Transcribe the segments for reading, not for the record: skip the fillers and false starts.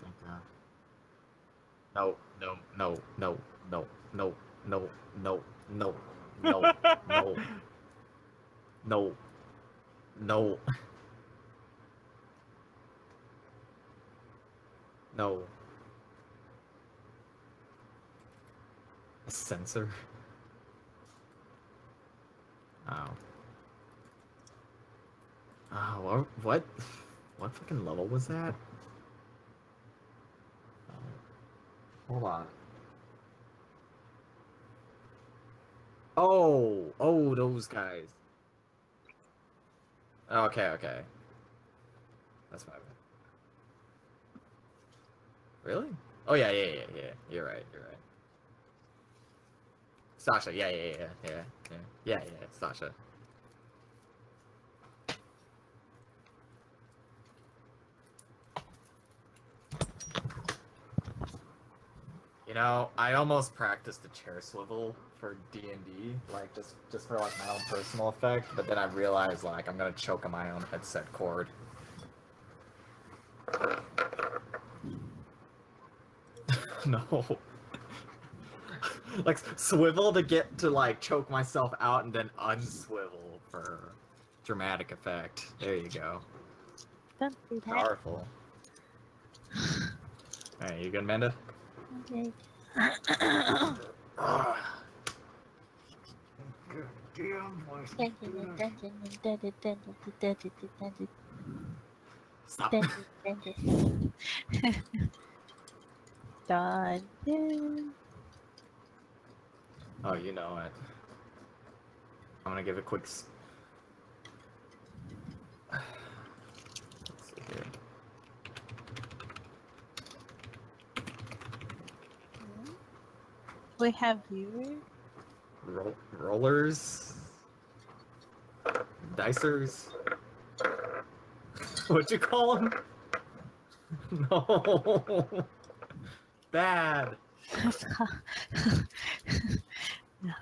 I think. No, no, no, no, no, no, no, no, no, no, no, no, no, no. A sensor? Oh. Oh, what? What fucking level was that? Oh, hold on. Oh, oh, those guys. Okay, okay. That's my bad. Really? Oh yeah, yeah, yeah, yeah. You're right. You're right. Sasha. Yeah, yeah, yeah, yeah, yeah, yeah, yeah. Sasha. You know, I almost practiced the chair swivel for D&D, like just for like my own personal effect, but then I realized like I'm gonna choke on my own headset cord. No. Like swivel to get to like choke myself out and then unswivel for dramatic effect. There you go. Don't do that. Powerful. Alright, you good, Amanda? Okay. Ah. Damn, stop. Done. Oh, you know it. I'm gonna give a quick. Let's see here. We have viewers. Rollers, dicers. What'd you call them? No, bad. No.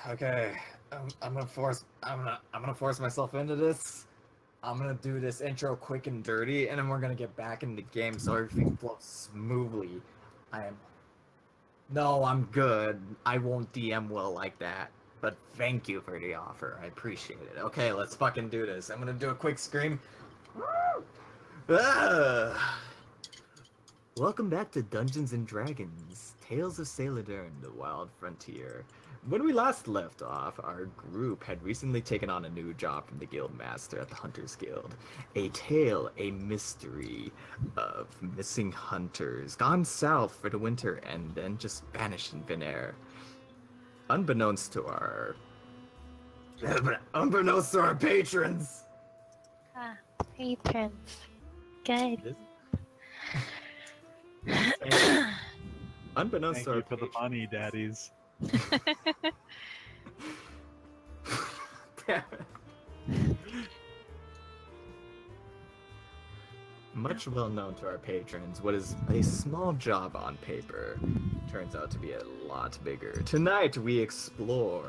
Okay, I'm gonna force myself into this. I'm gonna do this intro quick and dirty, and then we're gonna get back into the game so everything flows smoothly. I am. No, I'm good. I won't DM well like that. But thank you for the offer. I appreciate it. Okay, let's fucking do this. I'm gonna do a quick scream. Ah! Welcome back to Dungeons and Dragons, Tales of Saladern, the Wild Frontier. When we last left off, our group had recently taken on a new job from the Guild Master at the Hunters Guild. A tale, a mystery of missing hunters, gone south for the winter and then just vanished in thin air. Unbeknownst to our... Unbeknownst to our patrons! Ah, patrons. Good. This... Unbeknownst Thank to our you for the patrons... money, daddies. Much well known to our patrons, what is a small job on paper turns out to be a lot bigger. Tonight we explore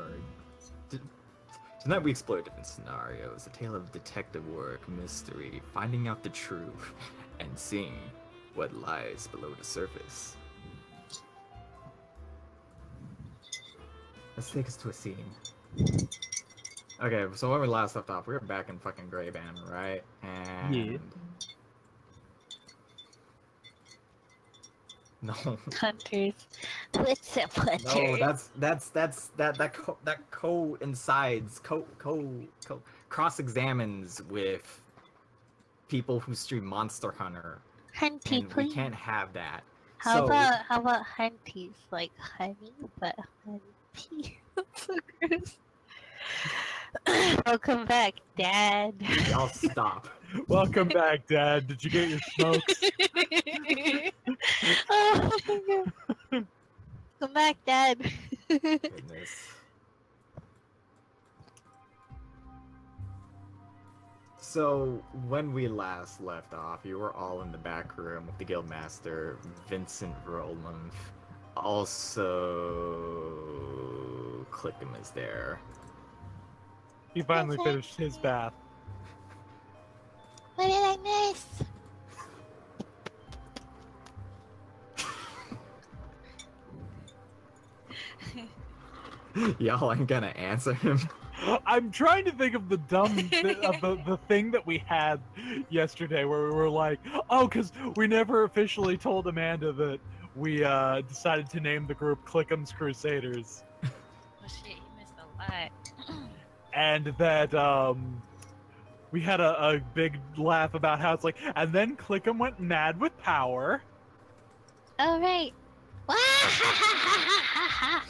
different scenarios, a tale of detective work, mystery, finding out the truth, and seeing what lies below the surface. Let's take us to a scene. Okay, so when we last left off, we were back in fucking Grey Band, right? And... Yeah. No. Hunters. What's up, hunter? No, that coincides, cross examines with people who stream Monster Hunter, Hunty, and we please. can't have that. How So about hunties? Like honey, but hunty. So gross. Welcome back, Dad. y'all stop. Welcome back, Dad. Did you get your smokes? Oh my god. Come back, Dad. Goodness. So when we last left off, you were all in the back room with the Guildmaster, Vincent Roland, Also, Clickham is there. He finally What's finished his bath. What did I miss? Y'all ain't gonna answer him. I'm trying to think of the the thing that we had yesterday where we were like, oh, because we never officially told Amanda that we decided to name the group Clickham's Crusaders, Oh shit, you missed a lot. and that we had a big laugh about how it's like, and then Clickham went mad with power. Oh right. I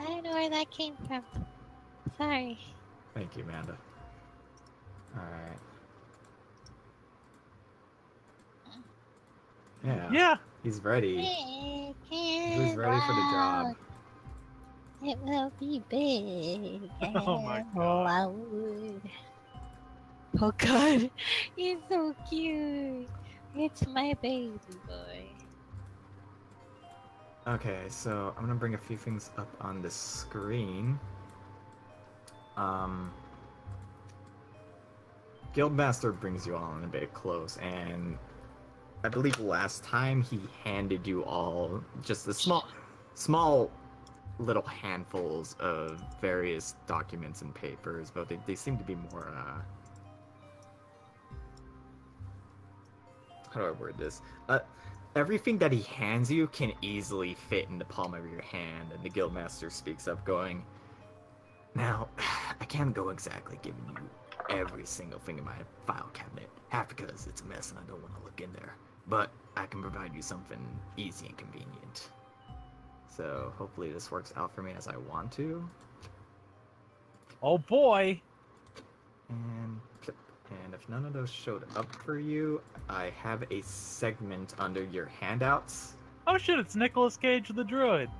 don't know where that came from. Sorry. Thank you, Amanda. Alright. Yeah. Yeah. He's ready. He's ready for the job. It will be big Oh my and God. loud. Oh god, he's so cute. It's my baby boy. Okay, so I'm gonna bring a few things up on the screen. Guildmaster brings you all in a bit close, and I believe last time he handed you all just a small little handfuls of various documents and papers, but they seem to be more, how do I word this? Everything that he hands you can easily fit in the palm of your hand, and the Guildmaster speaks up going, now, I can't go exactly giving you every single thing in my file cabinet, half because it's a mess and I don't want to look in there, but I can provide you something easy and convenient. So hopefully this works out for me as I want to. Oh boy. And if none of those showed up for you, I have a segment under your handouts. Oh shit, it's Nicolas Cage the Druid.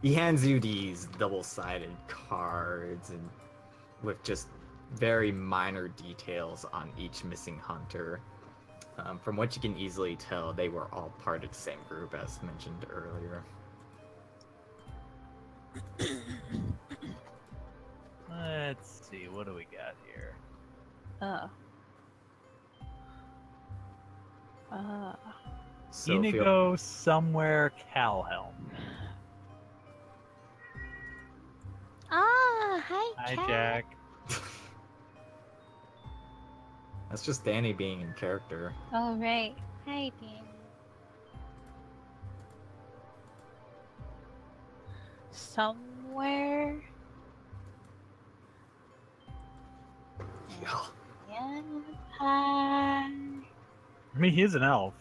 He hands you these double-sided cards and with just very minor details on each missing hunter. From what you can easily tell, they were all part of the same group as mentioned earlier. Let's see, what do we got here? So Inigo somewhere Calhelm. Ah, hi, Hi, Jack. Jack. That's just Danny being in character. All right. Hi, Dan. Somewhere. Yeah. Empire. I mean, he's an elf.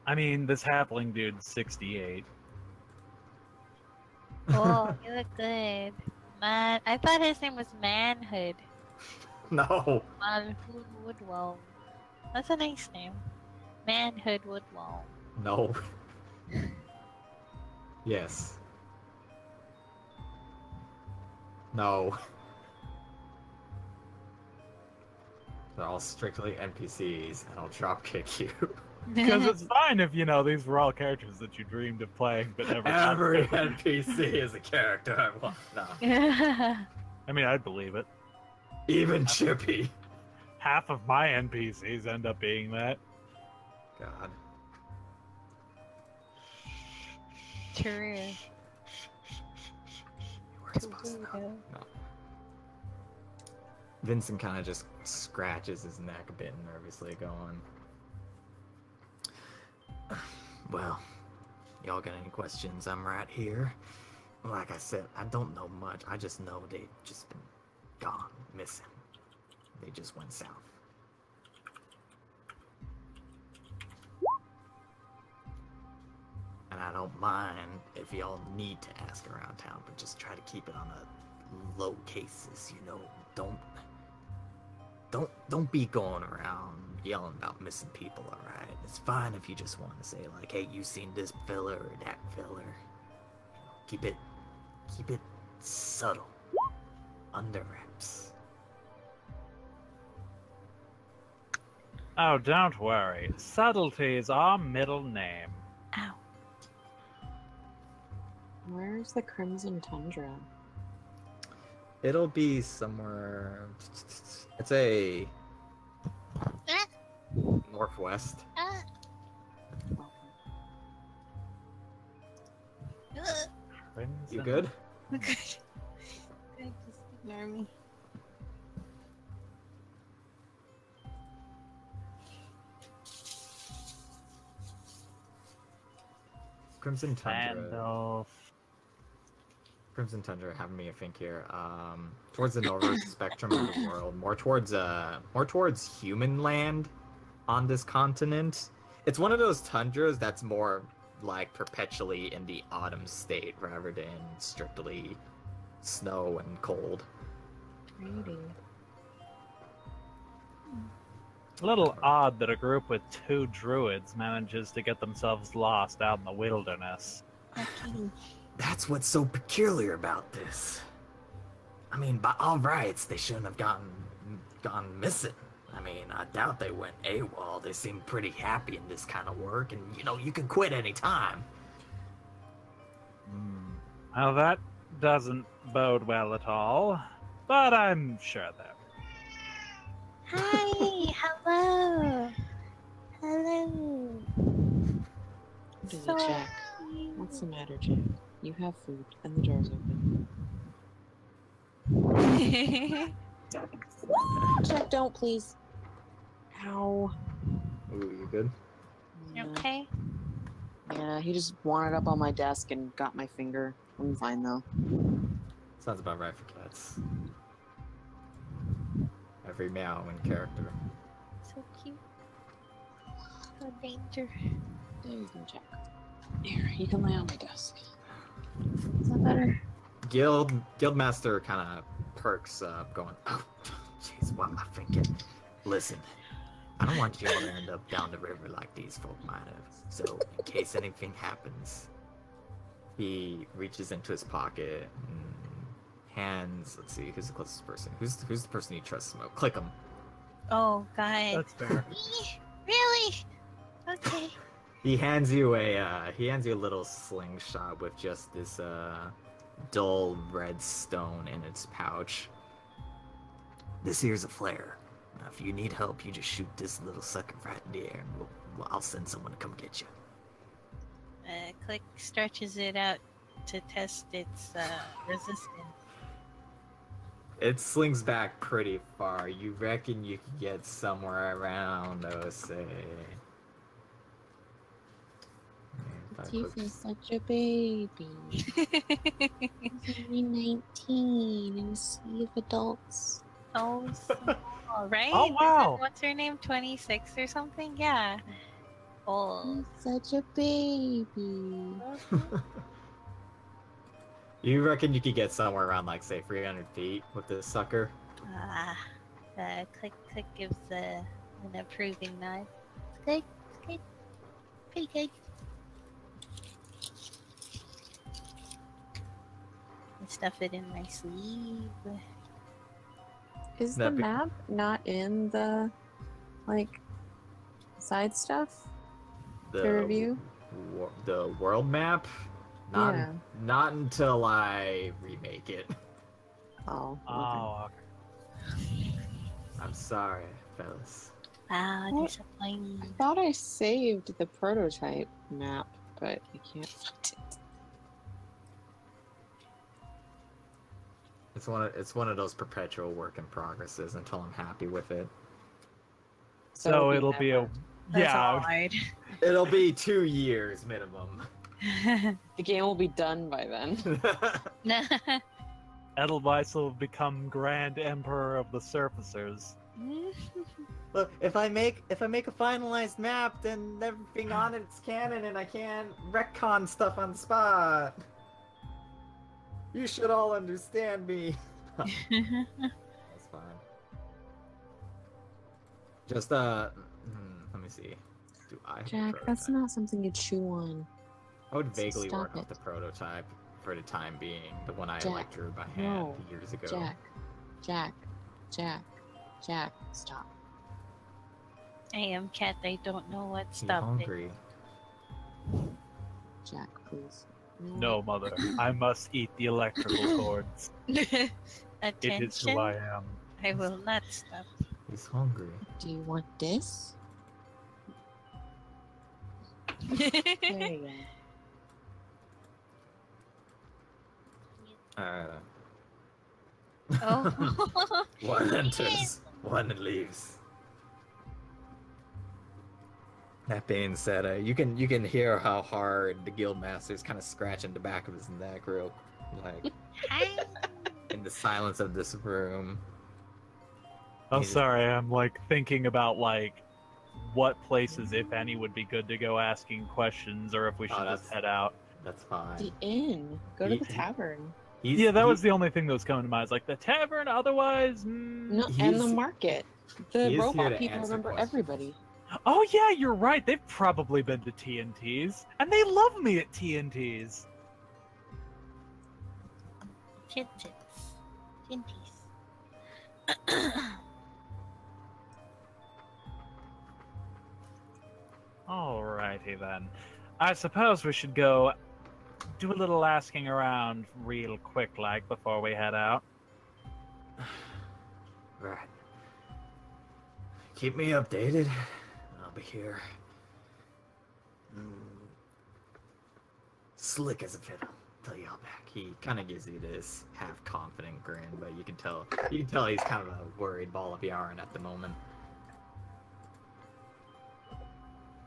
I mean, this halfling dude's 68. Oh, you look good. Man, I thought his name was Manhood. No. Malhood Woodwall. That's a nice name. Manhood Woodwall. No. Yes. No. They're all strictly NPCs, and I'll dropkick you. Because it's fine if, you know, these were all characters that you dreamed of playing, but never. Every NPC is a character I want. No. I mean, I'd believe it. Even Chippy. Half of my NPCs end up being that. God. True. You weren't supposed to know. No. Vincent kind of just scratches his neck a bit nervously, going, well, y'all got any questions? I'm right here. Like I said, I don't know much. I just know they've just been gone, missing. They just went south. And I don't mind if y'all need to ask around town, but just try to keep it on a low cases, you know. Don't be going around yelling about missing people, alright? It's fine if you just want to say like, hey, you seen this filler or that filler. You know, keep it subtle. Under wraps. Oh, don't worry. Subtlety is our middle name. Ow. Where's the Crimson Tundra? It'll be somewhere. It's a Ah, northwest. ah, ugh. You Crimson- good? Good. Good, just ignore me. Crimson Tundra. Vandal. Crimson Tundra, having me think here. Towards the northern spectrum of the world, more towards human land on this continent. It's one of those tundras that's more like perpetually in the autumn state rather than strictly snow and cold. Pretty. A little odd that a group with 2 druids manages to get themselves lost out in the wilderness. Okay. That's what's so peculiar about this. I mean, by all rights, they shouldn't have gone missing. I mean, I doubt they went AWOL. They seem pretty happy in this kind of work, and you can quit any time. Well, that doesn't bode well at all, but I'm sure they're. Hi, hello. Hello. What is So it, Jack? What's the matter, Jack? You have food, and the door's open. Jack, don't, please. Ow. Ooh, you good? You okay? Yeah, he just wandered up on my desk and got my finger. I'm fine, though. Sounds about right for cats. Every meow in character. So cute. No danger. There you go, Jack. Here, you can lay on my desk. Is that better? Guildmaster kind of perks up, going, "Oh, jeez, what am I thinking? Listen, I don't want you all to end up down the river like these folk might have. So, in case anything happens," he reaches into his pocket and hands. Let's see, who's the closest person? Who's the person you trust most? Click him. Oh, God. That's fair. Really? Okay. He hands you a little slingshot with just this dull red stone in its pouch. This here's a flare. Now, if you need help, you just shoot this little sucker right in the air, and I'll send someone to come get you. Click stretches it out to test its resistance. It slings back pretty far. You reckon you could get somewhere around, say. Tifa's such a baby. He's only 19 in a sea of adults. Oh, small, right? Oh, wow. Isn't- What's her name? 26 or something? Yeah. Old. He's such a baby. You reckon you could get somewhere around, like, say, 300 feet with this sucker? Click gives an approving nod. It's good. Pretty good. I stuff it in my sleeve. Is the That'd be- map not in the, like, side stuff to review? The world map? Yeah. Not until I remake it. Oh, okay. Oh, I'm sorry, fellas. Wow, What? disappointing. I thought I saved the prototype map, but I can't find it. It's one of those perpetual work in progresses until I'm happy with it. so it'll be a. That's Yeah, hard. It'll be 2 years minimum. The game will be done by then. Edelweiss will become Grand Emperor of the Surfacers. Look, if I make a finalized map, then everything on it's canon, and I can't retcon stuff on the spot. You should all understand me. That's fine. Just let me see. Do I? Have a Jack, that's prototype? not something you chew on. I would vaguely Stop work off it. the prototype for the time being, the one I Jack, drew by hand no. years ago. Jack, stop. I am cat. I don't know what You stopped hungry? Jack, please. No, mother. I must eat the electrical cords. it. It is who Attention. I am. I will not stop. He's hungry. Do you want this? There you Oh. One enters, one leaves. That being said, you can hear how hard the guildmaster's kind of scratching the back of his neck, real like in the silence of this room. Oh, He's- sorry. I'm like thinking about like what places, if any, would be good to go asking questions, or if we should just that's- head out. That's fine. The inn. Go to the He- tavern. Yeah, that was the only thing that was coming to mind. It's like the tavern. Otherwise, No, and the He's- market. he The is here robot to people answer remember questions. everybody. Oh yeah, you're right. They've probably been to TNT's, and they love me at TNT's. Chit-chits. Chinties. Alrighty then. I suppose we should go do a little asking around real quick, like, before we head out. Right. Keep me updated. I'll be here. Slick as a fiddle. Till y'all back. He kind of gives you this half-confident grin, but you can tell he's kind of a worried ball of yarn at the moment.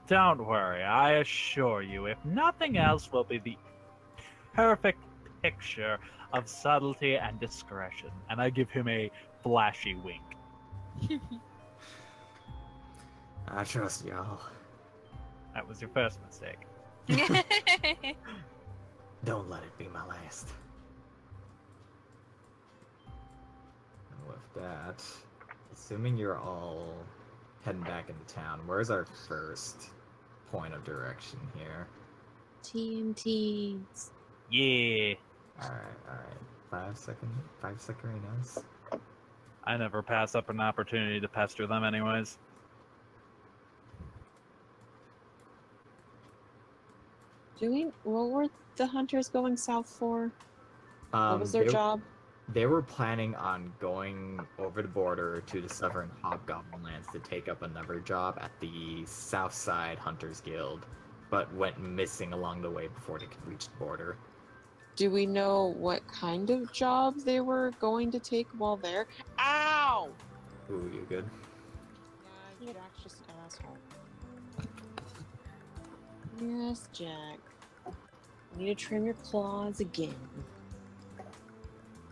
Don't worry, I assure you, if nothing else, will be the perfect picture of subtlety and discretion. And I give him a flashy wink. I trust y'all. That was your first mistake. Don't let it be my last. And with that, assuming you're all heading back into town, where's our first point of direction here? TNT's. Yeah. Alright. 5 second arenas. I never pass up an opportunity to pester them anyways. What were the hunters going south for? What was their job? They were planning on going over the border to the Southern Hobgoblin Lands to take up another job at the Southside Hunters Guild, but went missing along the way before they could reach the border. Do we know what kind of job they were going to take while there? Ow! Ooh, you good? Yeah, Jack's just an asshole. Yes, Jack. You need to trim your claws again.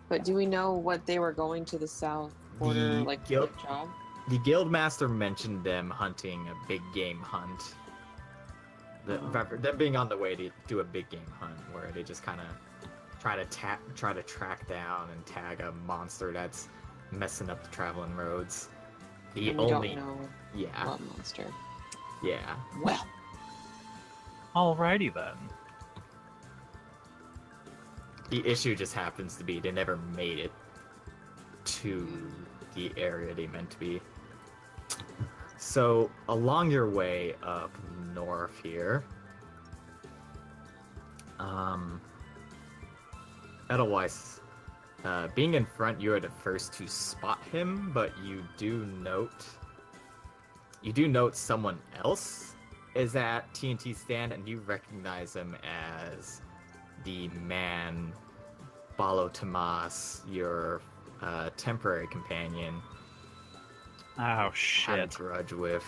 But do we know what they were going to the south border, The like, guild- what job? The Guildmaster mentioned them hunting a big game hunt. Them being on the way to do a big game hunt, where they just kind of try to track down and tag a monster that's messing up the traveling roads. The And we only, don't know yeah, what monster. yeah. Well, Alrighty then. The issue just happens to be they never made it to the area they meant to be. So along your way up north here, Edelweiss, being in front, you are the first to spot him, but you do note someone else is at TNT stand, and you recognize him as the man Balo Tomas, your temporary companion, Oh had a shit. grudge with.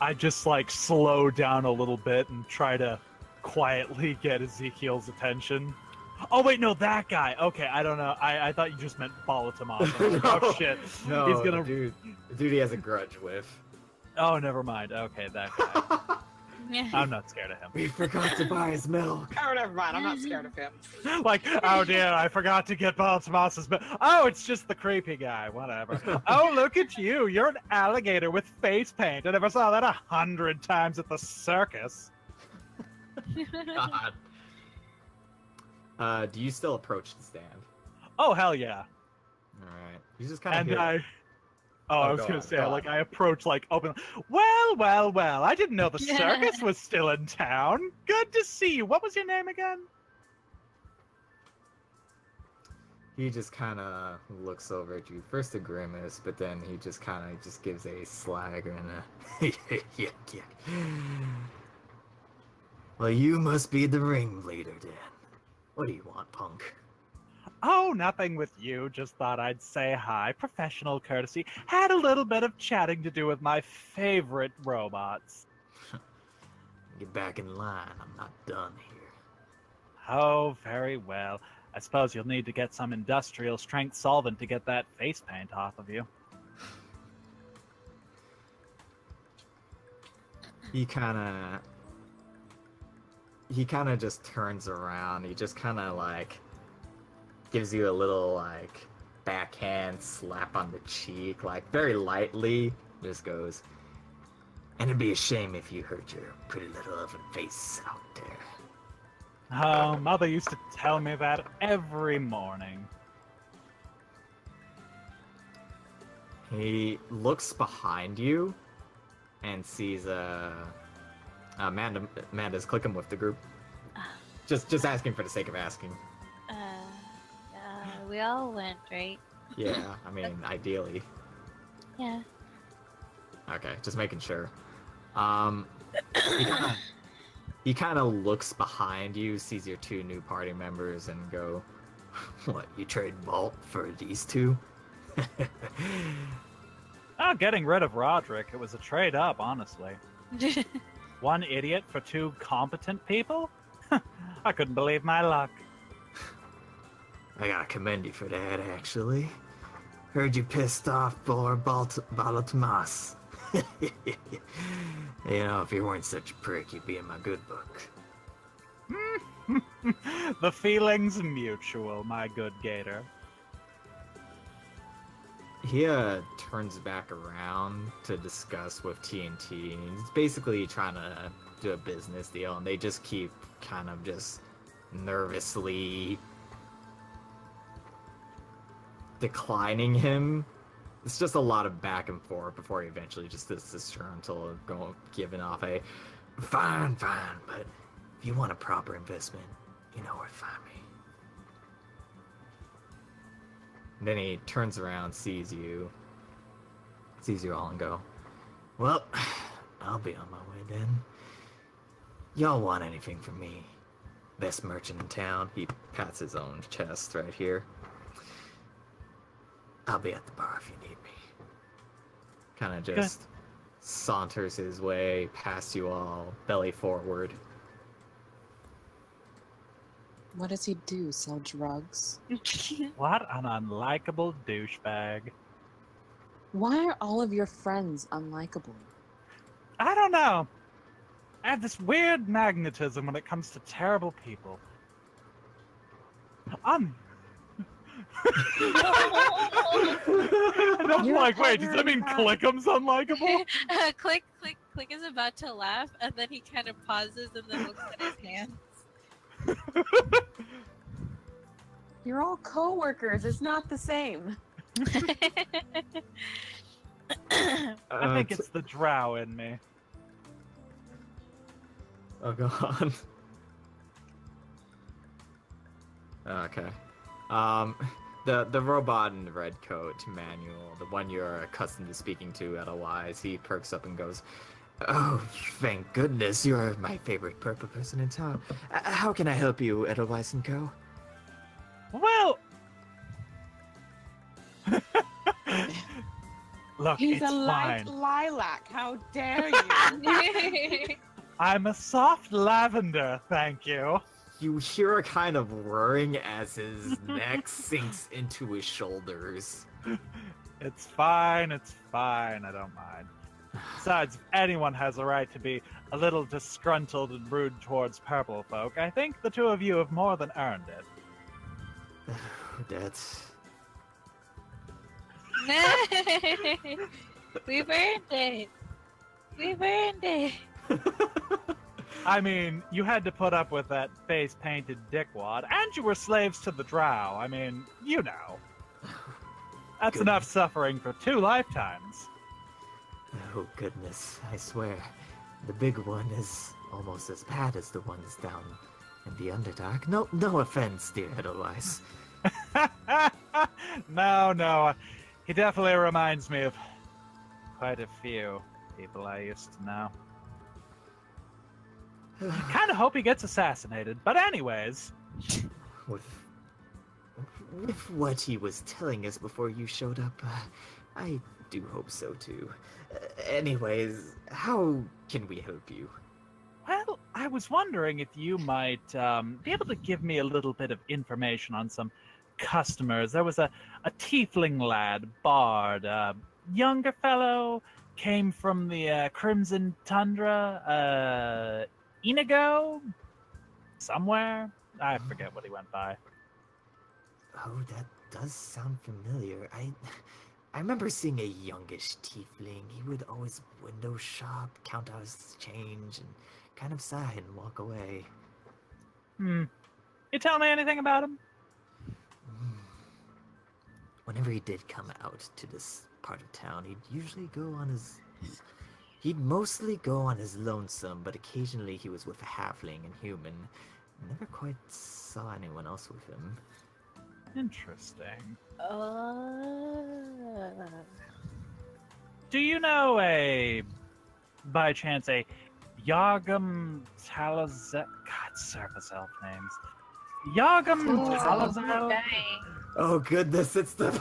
I just like slow down a little bit and try to quietly get Ezekiel's attention. Oh wait, no, that guy. Okay, I don't know. I thought you just meant Balatomas. I'm like, No, oh shit. No, He's gonna. the dude he has a grudge with. Oh, never mind. Okay, that guy. I'm not scared of him. We forgot to buy his milk. oh, never mind. I'm not scared of him. Like, oh dear, I forgot to get Balatomas's. Oh, it's just the creepy guy. Whatever. Oh, look at you. You're an alligator with face paint. I never saw that 100 times at the circus. God. Do you still approach the stand? Oh hell yeah. All right. You just kind of And hear. Oh, I Oh, was go gonna on, say, go like, on. I approach, like, open. Well, I didn't know the circus was still in town. Good to see you. What was your name again? He just kind of looks over at you. First a grimace, but then he just kind of just gives a slag and a yuck, yuck. Well, you must be the ringleader, then. What do you want, punk? Oh, nothing with you. Just thought I'd say hi. Professional courtesy. Had a little bit of chatting to do with my favorite robots. Get back in line. I'm not done here. Oh, very well. I suppose you'll need to get some industrial strength solvent to get that face paint off of you. He kind of just turns around. He just kind of like gives you a little like backhand slap on the cheek, like very lightly. Just goes, and it'd be a shame if you hurt your pretty little oven face out there. Oh, Mother used to tell me that every morning. He looks behind you and sees Amanda's clicking with the group. Just asking for the sake of asking. We all went, right? Yeah, I mean, ideally. Yeah. Okay, just making sure. He kind of looks behind you, sees your two new party members, and go, "What? You trade Bolt for these two?" Oh, getting rid of Roderick, it was a trade up, honestly. One idiot for two competent people? I couldn't believe my luck. I gotta commend you for that, actually. Heard you pissed off Balatomas. You know, if you weren't such a prick, you'd be in my good book. The feeling's mutual, my good gator. He turns back around to discuss with TNT, and he's basically trying to do a business deal, and they just keep kind of just nervously declining him. It's just a lot of back and forth before he eventually just does this turn until giving off a fine, but if you want a proper investment, you know where to find me. And then he turns around, sees you all, and go, "Well, I'll be on my way then. Y'all want anything from me? Best merchant in town." He pats his own chest right here. "I'll be at the bar if you need me." Kind of just saunters his way past you all, belly forward. What does he do? Sell drugs? What an unlikable douchebag. Why are all of your friends unlikable? I don't know. I have this weird magnetism when it comes to terrible people. And I'm You're like, wait, does that mean covered Clickum's unlikable? Click is about to laugh, and then he kind of pauses and then looks at his hands. You're all co-workers. It's not the same. I think it's the drow in me. Oh, go on. Okay. The robot in the red coat, Manuel, the one you're accustomed to speaking to otherwise, he perks up and goes, "Oh, thank goodness, you're my favorite purple person in town. How can I help you, Edelweiss & Co.?" Well, look, He's it's a light fine. lilac. How dare you? I'm a soft lavender, thank you. You hear a kind of whirring as his neck sinks into his shoulders. It's fine, I don't mind. Besides, if anyone has a right to be a little disgruntled and rude towards purple folk, I think the two of you have more than earned it. That's... We've earned it. We've earned it. I mean, you had to put up with that face-painted dickwad, and you were slaves to the drow. I mean, you know. That's enough suffering for 2 lifetimes. Oh goodness, I swear. The big one is almost as bad as the ones down in the Underdark. No offense, dear Edelweiss. No. He definitely reminds me of quite a few people I used to know. I kind of hope he gets assassinated. But anyways. With what he was telling us before you showed up, I do hope so too. Anyways, how can we help you? Well, I was wondering if you might be able to give me a little bit of information on some customers. There was a tiefling lad, Bard, younger fellow, came from the Crimson Tundra, Inigo, somewhere. I forget what he went by. Oh, that does sound familiar. I remember seeing a youngish tiefling. He would always window shop, count out his change, and kind of sigh and walk away. You tell me anything about him? Whenever he did come out to this part of town, he'd mostly go on his lonesome, but occasionally he was with a halfling and human. Never quite saw anyone else with him. Interesting. Uh, Do you know by chance, a Yagam Talazar? God, surface elf names. Yagam Talazar? Oh goodness, it's the...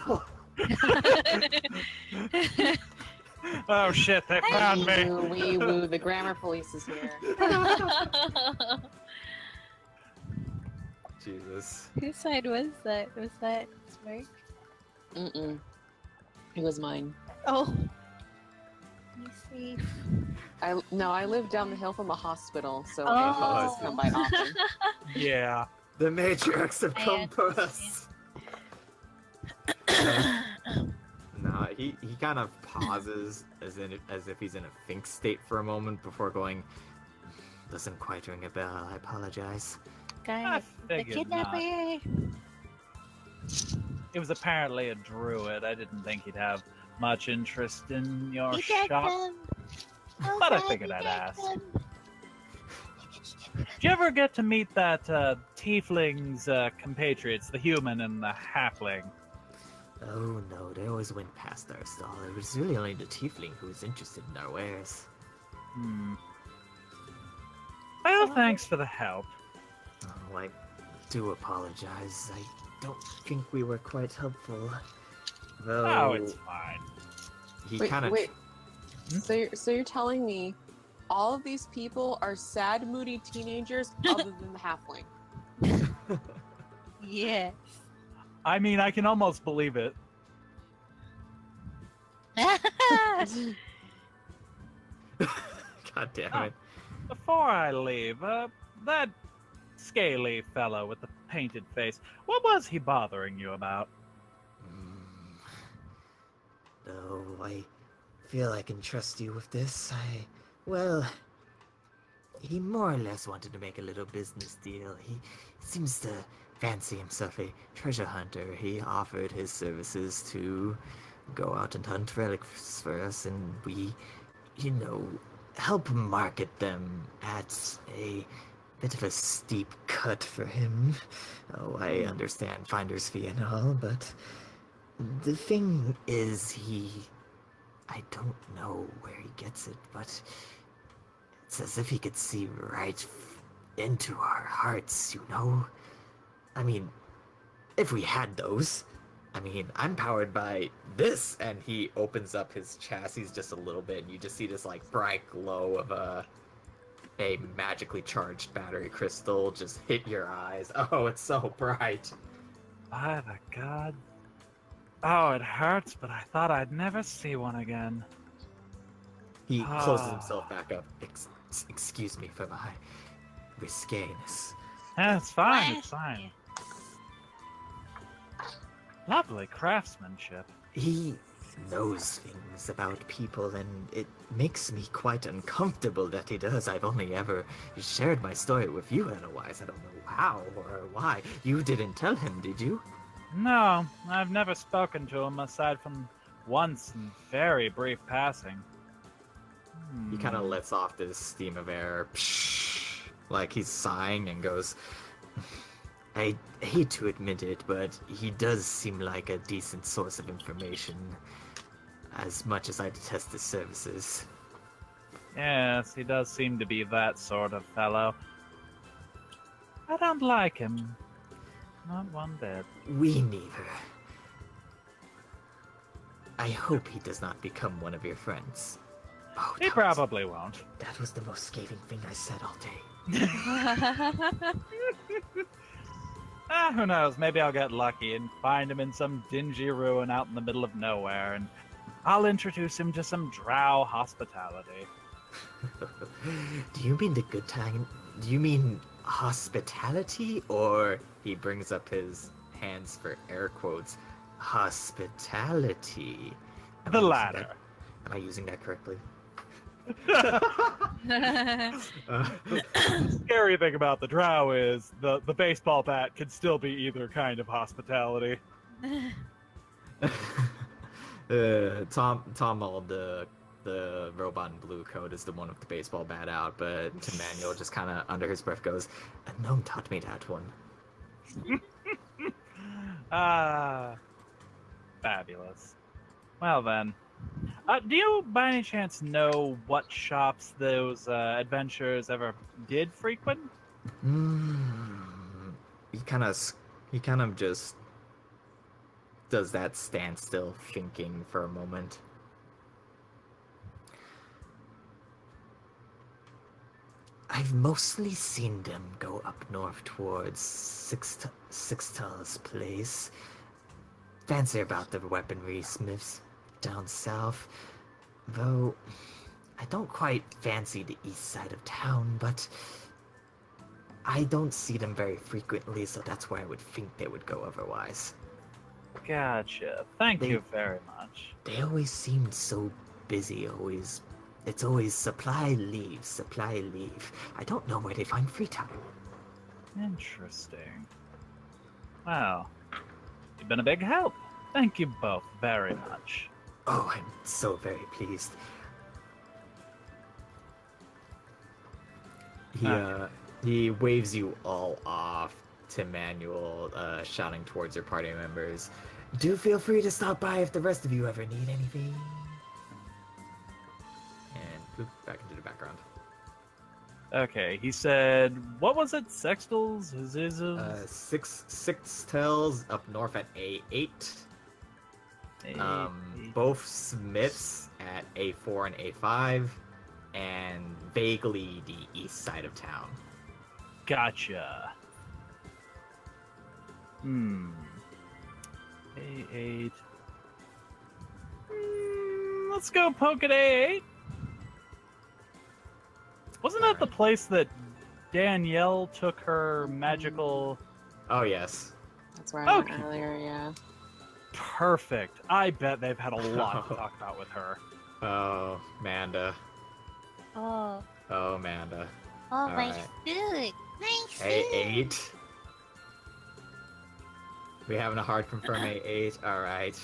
Oh shit, they found me. Wee woo, the grammar police is here. Jesus. Whose side was that? Was that Smirk? Mm-mm. It was mine. Oh. You see. I live down the hill from a hospial, so Oh. ambulances come by often. Yeah. The matriarchs have I come for us. Nah, he kind of pauses as if he's in a think state for a moment before going, doesn't quite ring a bell, I apologize. Guy, the figured not. kidnapper. It was apparently a druid. I didn't think he'd have much interest in your He got shop. them. Oh, But I God, figured he I'd got ask. them. Did you ever get to meet that tiefling's compatriots, the human and the halfling? Oh no, they always went past our stall. It was really only the tiefling who was interested in our wares. Well, thanks for the help. Oh, I do apologize. I don't think we were quite helpful. Though Oh, it's fine. he Wait, kind of... wait. So you're telling me all of these people are sad, moody teenagers other than the halfling? Yes. I mean, I can almost believe it. God damn it. Before I leave, that scaly fellow with the painted face, what was he bothering you about? No, I feel I can trust you with this. Well, he more or less wanted to make a little business deal. He seems to fancy himself a treasure hunter. He offered his services to go out and hunt relics for us, and we, help market them at a bit of a steep cut for him. Oh, I understand finder's fee and all, but the thing is, I don't know where he gets it, but it's as if he could see right into our hearts, I mean, if we had those, I'm powered by this, and he opens up his chassis just a little bit, and you just see this, bright glow of a magically charged battery crystal just hit your eyes. Oh, it's so bright. By the god. Oh, it hurts, but I thought I'd never see one again. He closes himself back up. Excuse me for my risqueness. Yeah, it's fine, it's fine. Lovely craftsmanship. He knows things about people, and it makes me quite uncomfortable that he does. I've only ever shared my story with you otherwise. I don't know how or why. You didn't tell him, did you? No, I've never spoken to him aside from once in very brief passing. He kind of lets off this steam of air, like he's sighing, and goes, I hate to admit it, but he does seem like a decent source of information, as much as I detest his services. Yes, he does seem to be that sort of fellow. I don't like him. Not one bit. We neither. I hope he does not become one of your friends. Oh, He probably won't. That was the most scathing thing I said all day. Who knows? Maybe I'll get lucky and find him in some dingy ruin out in the middle of nowhere, and I'll introduce him to some drow hospitality. Do you mean the good time? Do you mean hospitality? Or, he brings up his hands for air quotes, hospitality? The latter. Am I using that correctly? The scary thing about the drow is the baseball bat can still be either kind of hospitality. Tom mauled the robot in blue coat is the one with the baseball bat out, but to Manuel just kind of under his breath goes, "A gnome taught me that one." Fabulous. Well then, do you by any chance know what shops those adventurers ever did frequent? He kind of just does that standstill, thinking for a moment. I've mostly seen them go up north towards Sixtel's place. Fancy about the weaponry smiths down south. Though, I don't quite fancy the east side of town, but I don't see them very frequently, so that's where I would think they would go otherwise. Gotcha. Thank you very much. They always seemed so busy, it's always supply, leave, supply, leave. I don't know where they find free time. Interesting. Well, you've been a big help. Thank you both very much. Oh, I'm so very pleased. He waves you all off to Manuel, shouting towards your party members. Do feel free to stop by if the rest of you ever need anything. And poof, back into the background. Okay, he said, what was it? Sextals? Six tails up north at A8. Both Smiths at A4 and A5, and vaguely the east side of town. Gotcha. A8. Let's go poke at A8. Wasn't that the place that Danielle took her magical... Oh, yes. That's where I went earlier, yeah. Perfect. I bet they've had a lot to talk about with her. Oh, Manda. Oh. Oh, Manda. Oh, my right. food. My food. A8. We having a hard confirm A8? Alright.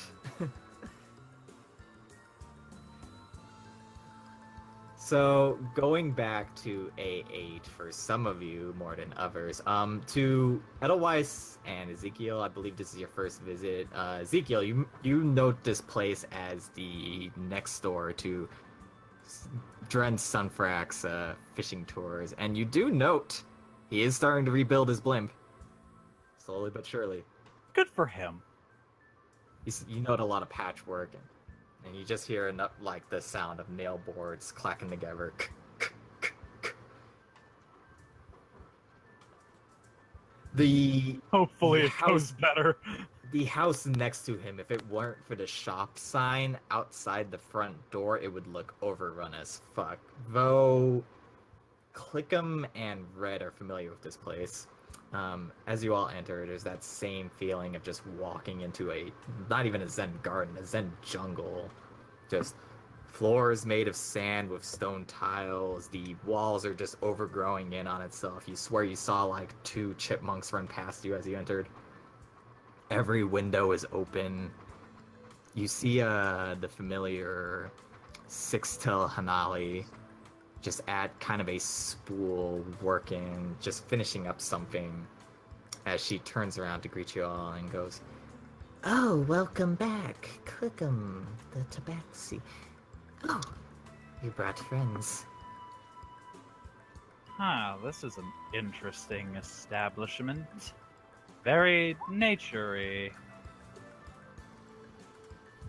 So, going back to A8 for some of you more than others, to Edelweiss and Ezekiel, I believe this is your first visit. Ezekiel, you note this place as the next door to Dren Sunfrax's fishing tours, and you do note he is starting to rebuild his blimp. Slowly but surely. Good for him. You note a lot of patchwork, and you just hear like the sound of nail boards clacking together. Hopefully it goes better. The house next to him, if it weren't for the shop sign outside the front door, it would look overrun as fuck. Though Clickham and Red are familiar with this place. As you all enter, there's that same feeling of just walking into not even a Zen garden, a Zen jungle. Just floors made of sand with stone tiles. The walls are just overgrowing in on itself. You swear you saw like 2 chipmunks run past you as you entered. Every window is open. You see the familiar six-tail Hanali just at kind of a spool working, just finishing up something as she turns around to greet you all and goes, "Oh, welcome back. Clickum, the tabaxi. Oh, you brought friends." Huh, this is an interesting establishment. Very nature-y.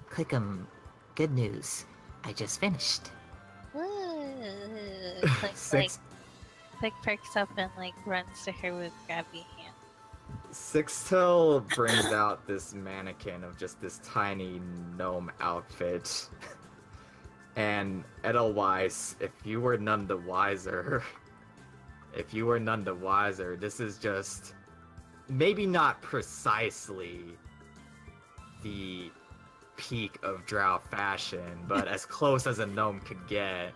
Clickum, good news. I just finished. Six Click perks up and like runs to her with grabby hand. Sixtel brings out this mannequin of just this tiny gnome outfit. And Edelweiss, if you were none the wiser, this is just maybe not precisely the peak of drow fashion, but as close as a gnome could get.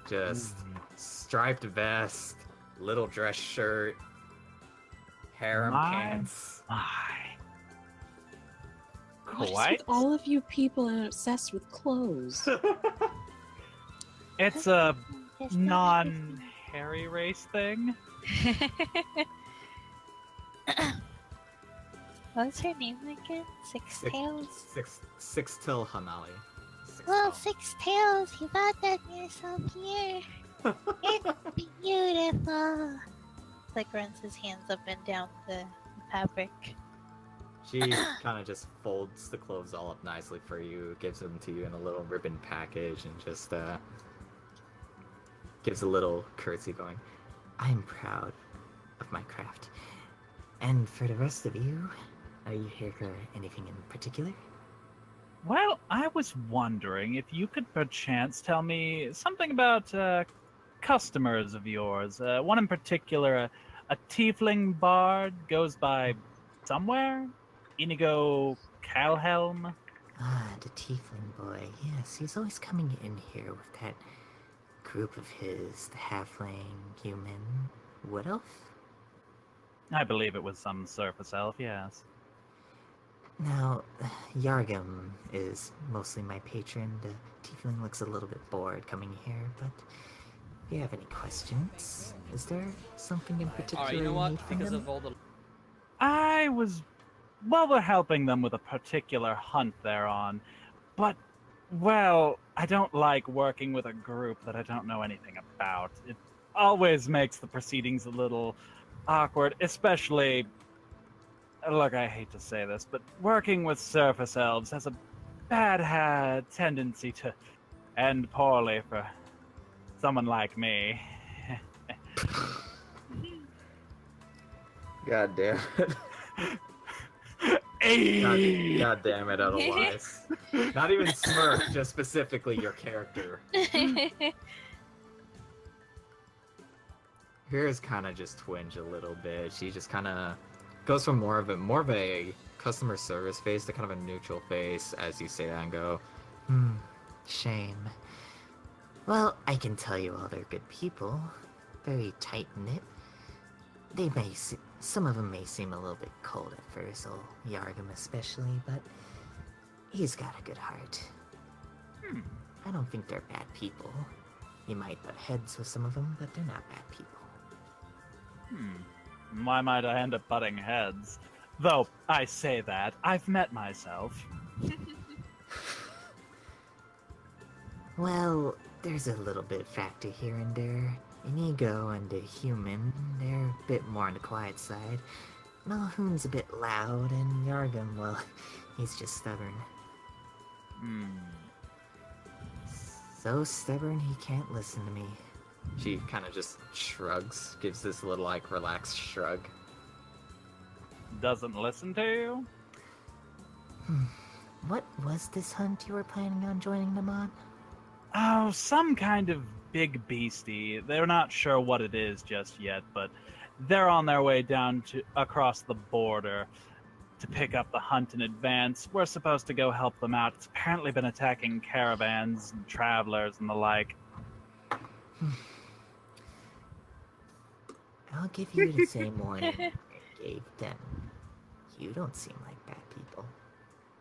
Just striped vest, little dress shirt, harem pants. What is Quite. with all of you people are obsessed with clothes? It's a non-hairy race thing. What's her name again? Six Tails? Six-tail Hanali. Well, Six Tails, you got that yourself here. It's beautiful. Like runs his hands up and down the fabric. She kind of just folds the clothes all up nicely for you, gives them to you in a little ribbon package, and just gives a little curtsy going, "I'm proud of my craft. And for the rest of you, are you here for anything in particular?" Well, I was wondering if you could perchance tell me something about customers of yours. One in particular, a tiefling bard goes by somewhere? Inigo Calhelm? Ah, the tiefling boy. Yes, he's always coming in here with that group of his, the halfling, human, wood elf? I believe it was some surface elf, yes. Now, Yargum is mostly my patron. The tiefling looks a little bit bored coming here, but if you have any questions, is there something in particular Alright, you know what? need from Because them? of all the We're helping them with a particular hunt they're on. But, well, I don't like working with a group that I don't know anything about. It always makes the proceedings a little awkward, especially... Look, I hate to say this, but working with surface elves has a bad tendency to end poorly for someone like me. God damn it. Hey! God damn it, Edelweiss. Not even smirk, just specifically your character. Hers kind of just twinge a little bit. She just kind of goes from more of a customer service face to kind of a neutral face as you say that and go, Shame. Well, I can tell you all they're good people. Very tight-knit. Some of them may seem a little bit cold at first, old Yargum especially, but he's got a good heart. I don't think they're bad people. You might butt heads with some of them, but they're not bad people. Why might I end up butting heads? Though, I say that, I've met myself. Well, there's a little bit of factor here and there. Inigo and the human, they're a bit more on the quiet side. Malhoun's a bit loud, and Yargum, well, he's just stubborn. So stubborn he can't listen to me. she kind of just shrugs, gives this little like relaxed shrug. Doesn't listen to you? What was this hunt you were planning on joining them on? Oh, some kind of big beastie. They're not sure what it is just yet, but they're on their way down to across the border to pick up the hunt in advance. We're supposed to go help them out. It's apparently been attacking caravans and travelers and the like. I'll give you the same warning I gave them. You don't seem like bad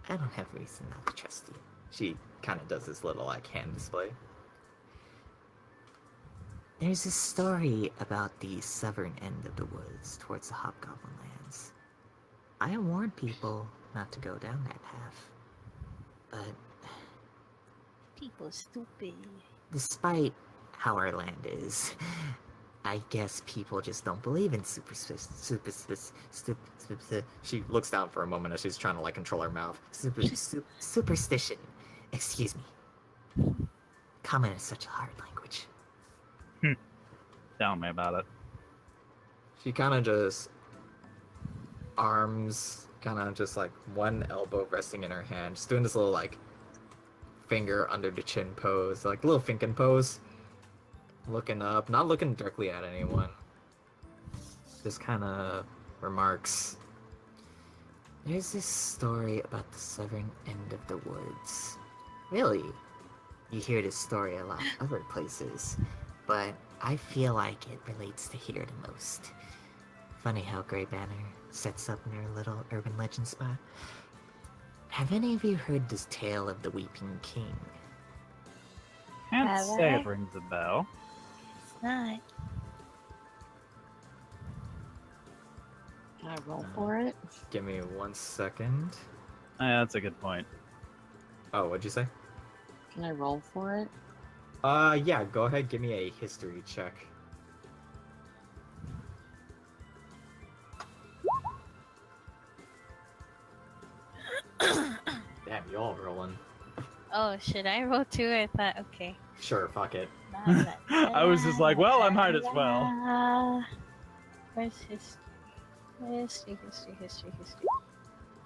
I don't have reason not to trust you. She kind of does this little like hand display. There's a story about the southern end of the woods towards the Hobgoblin lands. I warned people not to go down that path. But People stupid. despite how our land is, I guess people just don't believe in She looks down for a moment as she's trying to like control her mouth. superstition. Excuse me. Common is such a hard language. Tell me about it. She kind of just arms, kind of just like one elbow resting in her hand, just doing this little like finger under the chin pose, like little finkin pose. Looking up, not looking directly at anyone. Just kind of remarks. There's this story about the southern end of the woods. Really? You hear this story a lot other places, but I feel like it relates to here the most. Funny how Grey Banner sets up in her little urban legend spot. Have any of you heard this tale of the Weeping King? Can't Have say I? it rings a bell. It's not. Can I roll for it? Give me 1 second. That's a good point. Oh, what'd you say? Can I roll for it? Yeah, go ahead, give me a history check. Damn, you all rolling. Oh, should I roll too? I thought, okay. Sure, fuck it. I was just like, well, I might as well. Where's history? History.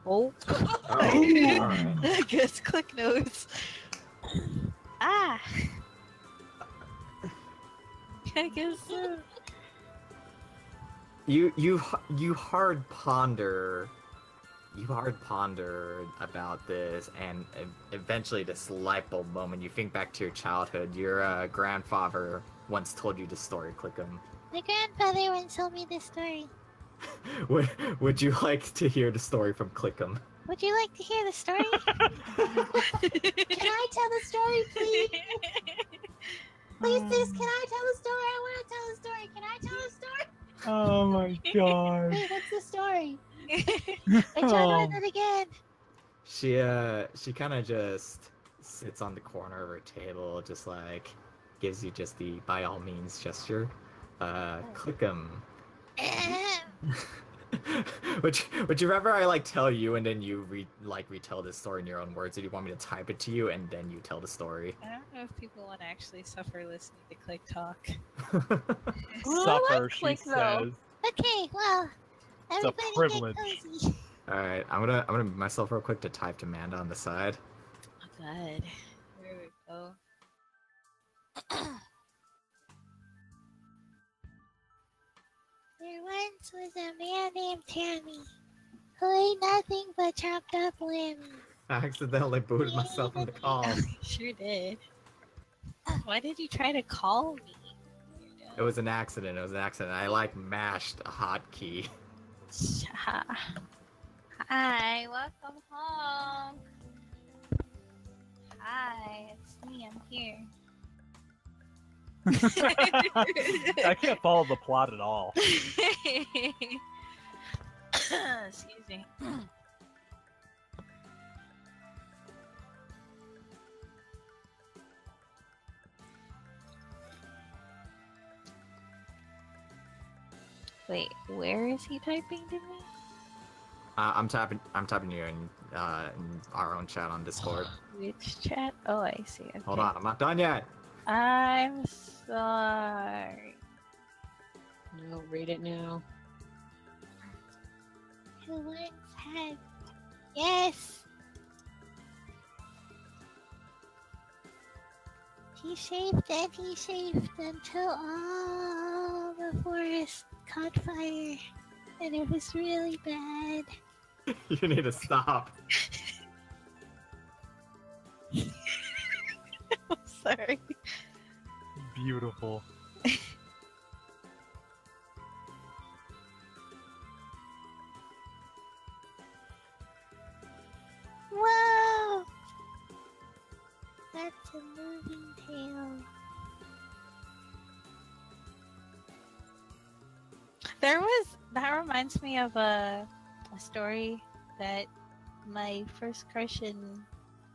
Oh. Oh, alright. I guess Click knows. Ah. I guess so. You hard ponder about this, and eventually this light bulb moment, you think back to your childhood. Your grandfather once told you the story, Clickum. My grandfather once told me this story. Would you like to hear the story from Clickum? Would you like to hear the story? Can I tell the story, please? Please, sis, can I tell the story? I want to tell the story. Can I tell the story? Oh my god. Wait, what's the story? I tried it again. She kind of just sits on the corner of her table, just like gives you just the by all means gesture. Clickum. Would you rather I like tell you and then you retell this story in your own words, or do you want me to type it to you and then you tell the story? I don't know if people want to actually suffer listening to Click talk. Suffer, she Click, though. says. Okay, well, It's a everybody privilege. get cozy. All right, I'm gonna move myself real quick to type to Amanda on the side. Oh god. Here we go. There once was a man named Tammy who ate nothing but chopped up limbs. I accidentally booted myself from the call. Sure did. Why did you try to call me? It was an accident. I like mashed a hotkey. Hi, welcome home. Hi, it's me, I'm here. I can't follow the plot at all. Excuse me. Wait, where is he typing to me? I'm typing you in our own chat on Discord. Which chat? Oh, I see. Okay. Hold on, I'm not done yet. I'm sorry. No, read it now. Who once had... Yes! He shaved and he shaved until all the forest caught fire. And it was really bad. You need to stop. I'm sorry. Beautiful. Well, That's a moving tale. That reminds me of a story that my first crush in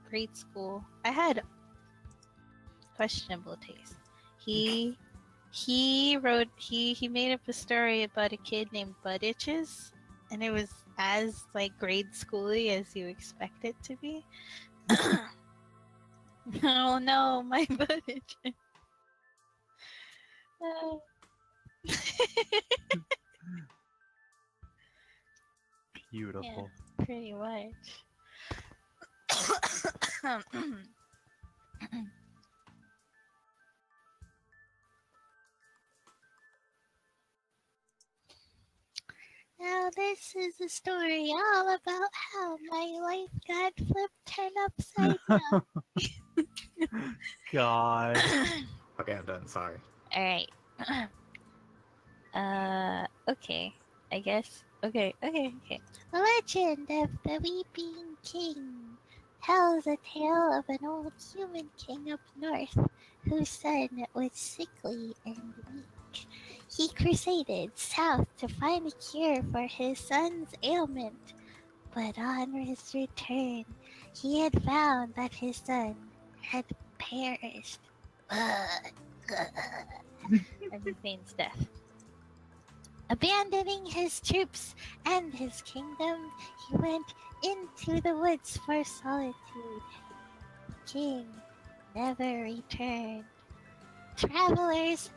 grade school. I had questionable taste. He made up a story about a kid named Butt Itches, and it was as like grade schooly as you expect it to be. Oh no, my butt itches. Beautiful. Yeah, pretty much. Now this is a story all about how my life got flipped, turned upside down. God. Okay, I'm done. Sorry. Alright. Okay. I guess. Okay. The legend of the Weeping King tells a tale of an old human king up north whose son was sickly and weak. He crusaded south to find a cure for his son's ailment, but on his return, he had found that his son had perished. And he feigns death. Abandoning his troops and his kingdom, he went into the woods for solitude. The king never returned. Travelers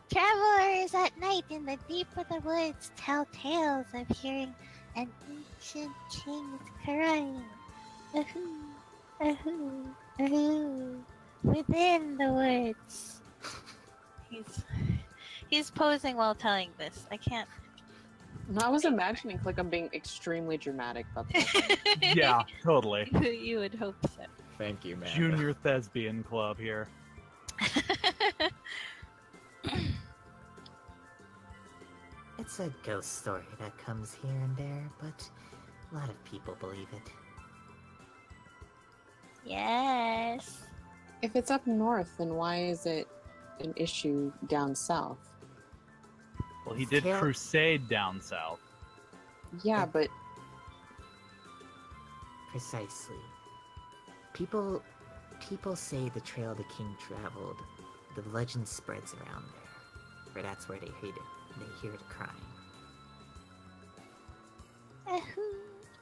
travelers at night in the deep of the woods tell tales of hearing an ancient king's crying, ahoo, ahoo, ahoo, within the woods. He's posing while telling this. I can't. No, I was imagining like I'm being extremely dramatic about this. Yeah, totally. You would hope so. Thank you, man. Junior thespian club here. It's a ghost story that comes here and there, but a lot of people believe it. Yes. If it's up north, then why is it an issue down south? Well, he did Yeah. crusade down south. Yeah, but Precisely. People say the trail the king traveled, the legend spreads around there. For that's where they hear it crying. Ahoo,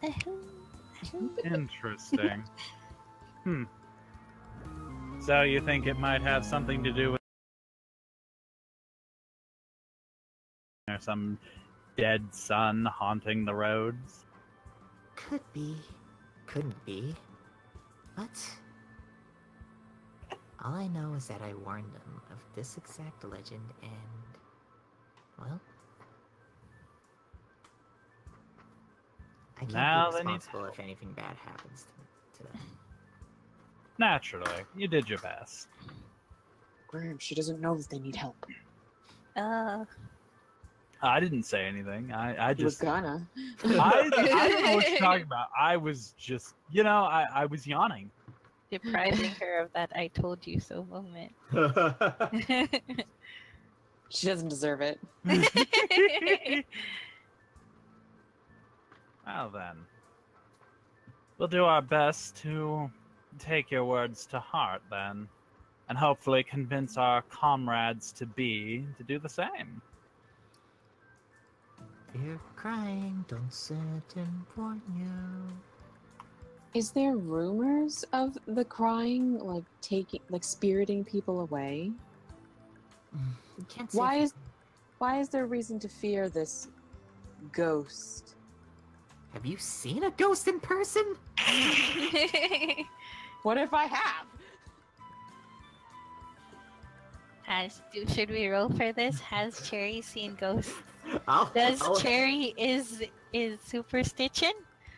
ahoo, ahoo. Interesting. So you think it might have something to do with or some dead son haunting the roads? Could be. Couldn't be. But all I know is that I warned them of this exact legend and, well, I can't Now be they need responsible if anything bad happens to them. Naturally, you did your best. Graham, she doesn't know that they need help. I didn't say anything. I You were just gonna. I don't know what you're talking about. I was just, I was yawning. Depriving her of that I told you so moment. She doesn't deserve it. Well then, we'll do our best to take your words to heart then, and hopefully convince our comrades to do the same. You're crying, don't sit and warn you. Is there rumors of the crying, like spiriting people away? You can't say Why is there reason to fear this ghost? Have you seen a ghost in person? What if I have? Should we roll for this? Has Cherry seen ghosts? I'll Cherry is superstition?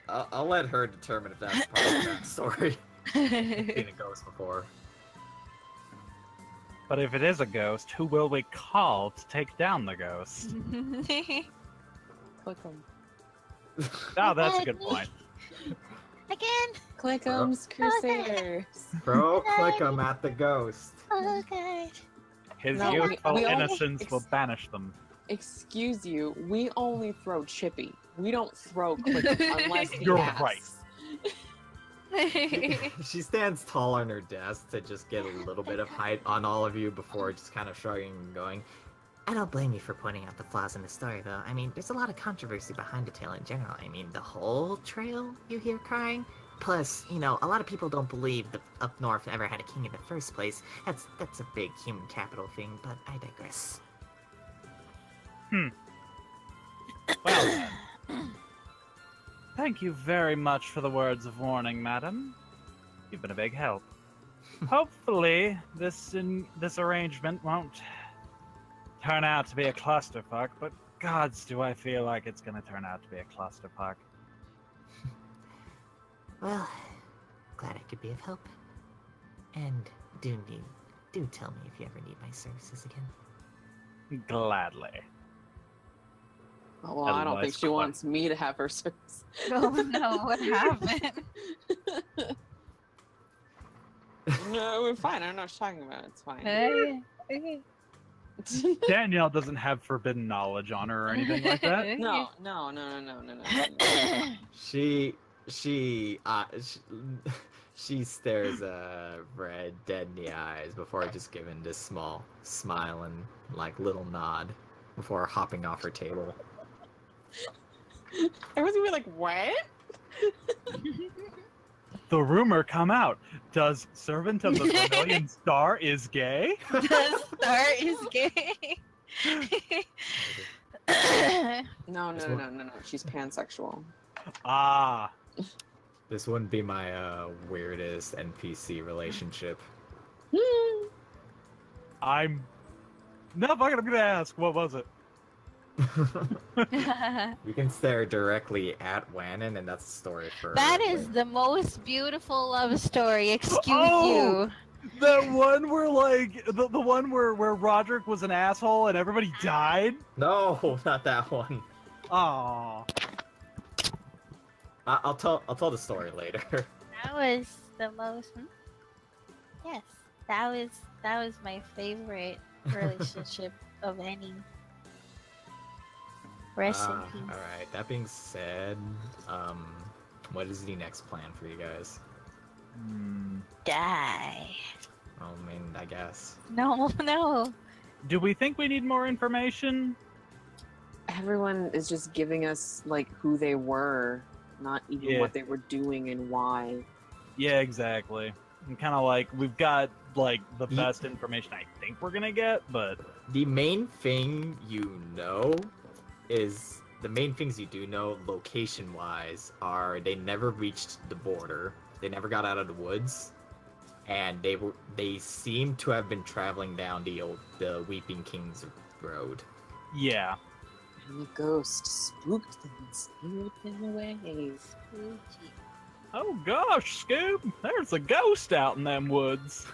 I'll let her determine if that's part of that story. Seen a ghost before. But if it is a ghost, who will we call to take down the ghost? Click 'em. Oh, that's a good point. Again? Clickums Crusaders. Bro, click him at the ghost. Oh god. His No, youthful we only innocence will banish them. Excuse you, we only throw Chippy. We don't throw Clickums unless he You're asks. right. She stands tall on her desk to just get a little bit of height on all of you before just kind of shrugging and going. I don't blame you for pointing out the flaws in the story, though. I mean, there's a lot of controversy behind the tale in general. I mean, the whole trail you hear crying. Plus, you know, a lot of people don't believe that up north ever had a king in the first place. That's a big human capital thing, but I digress. Well, thank you very much for the words of warning, madam. You've been a big help. Hopefully, this arrangement won't turn out to be a clusterfuck, but gods, do I feel like it's gonna turn out to be a clusterfuck. Well, glad I could be of help. And do tell me if you ever need my services again. Gladly. Oh, well, I don't think she wants me to have her service. Oh no, what happened? No, we're fine. I don't know what she's talking about. It's fine. Okay. Danielle doesn't have forbidden knowledge on her or anything like that. No. She stares Red dead in the eyes before just giving this small smile and like little nod before hopping off her table. Everyone's gonna be like, what? The rumor come out. Does Servant of the Vermilion Star is gay? The star is gay. No. She's pansexual. Ah. This wouldn't be my weirdest NPC relationship. I'm not fucking gonna ask. What was it? You can stare directly at Wannon, and that's the story for. That is the most beautiful love story. Excuse Oh! you. That one where like the one where Roderick was an asshole and everybody died? No, not that one. Aw. I'll tell the story later. That was the most. Yes, that was my favorite relationship of any. Rest in peace. Alright, that being said, what is the next plan for you guys? Die. I mean, I guess. No. Do we think we need more information? Everyone is just giving us like who they were, not even what they were doing and why. Yeah, exactly. And kind of like we've got like the best information I think we're gonna get, but The main thing you know is the main things you do know location-wise are they never reached the border, they never got out of the woods, and they seem to have been traveling down the Weeping King's Road. yeah. And the ghost spooked them and scared them away. Spooky. Oh gosh, Scoop, there's a ghost out in them woods.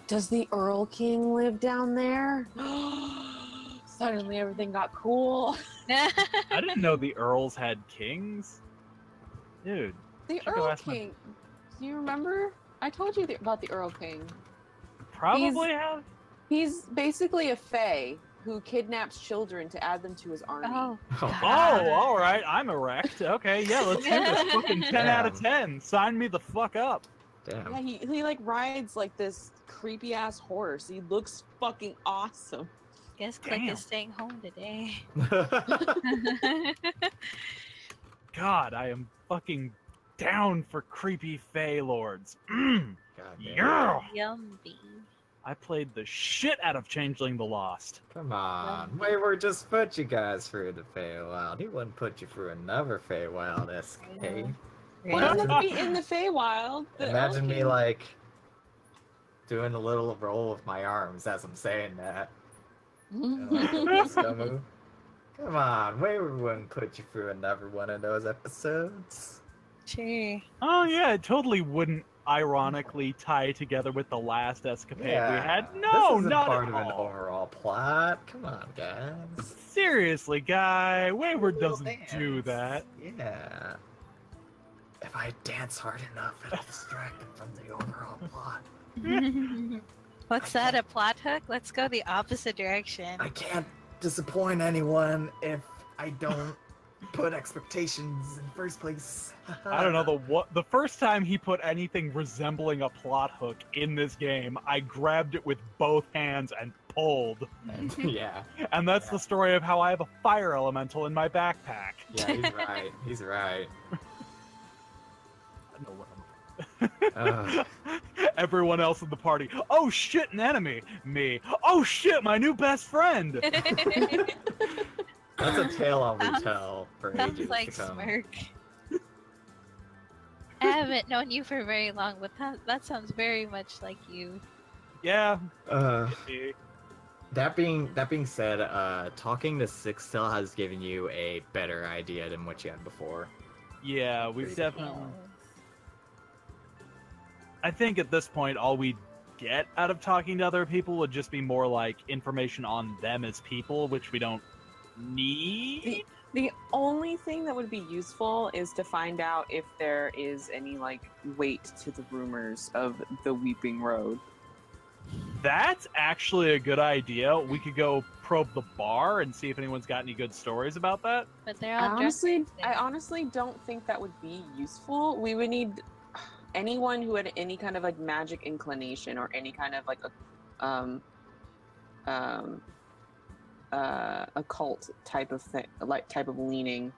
Does the Earl King live down there? Suddenly everything got cool. I didn't know the Earls had kings. Dude. The Should go Earl ask my- King. Do you remember? I told you about the Earl King. Probably have. He's basically a fae who kidnaps children to add them to his army. Oh. Oh, all right. I'm erect. Okay, yeah, let's do this. Fucking 10 out of 10. Sign me the fuck up. Damn. Yeah, he like rides like this creepy ass horse. He looks fucking awesome. Guess Click Damn. is staying home today. God, I am fucking down for creepy Fey Lords. Mm. God damn. Yeah. Yummy. I played the shit out of Changeling the Lost. Come on, Wayward just put you guys through the Feywild. He wouldn't put you through another Feywild escape. Why would it be in the Feywild? The Imagine Earl me King- like doing a little roll with my arms as I'm saying that. Scumu. Come on, Wayward wouldn't put you through another one of those episodes. Sure. Oh yeah, it totally wouldn't ironically tie together with the last escapade we Yeah, had? No, this isn't not part at of an all. overall plot. Come on, guys. Seriously, guy, Wayward Little doesn't do dance. that. Yeah. If I dance hard enough, it'll distract them from the overall plot. What's that, a plot hook? Let's go the opposite direction. I can't disappoint anyone if I don't put expectations in the first place. I don't know, the first time he put anything resembling a plot hook in this game, I grabbed it with both hands and pulled. And, yeah, And that's Yeah. the story of how I have a fire elemental in my backpack. yeah, he's right. He's right. I know what I'm... Ugh. Everyone else in the party, oh shit, an enemy! Me, oh shit, my new best friend! That's a tale I'll retell for Sounds ages like to come. Smirk. I haven't known you for very long, but that sounds very much like you. Yeah. That being said, talking to Sixtail has given you a better idea than what you had before. Yeah, we've Pretty definitely... I think at this point, all we get out of talking to other people would just be more like information on them as people, which we don't need. The only thing that would be useful is to find out if there is any like weight to the rumors of the Weeping Road. That's actually a good idea. We could go probe the bar and see if anyone's got any good stories about that. But they're I all dressed honestly, like I this. honestly don't think that would be useful. We would need anyone who had any kind of like magic inclination or any kind of like occult type of thing, like type of leaning.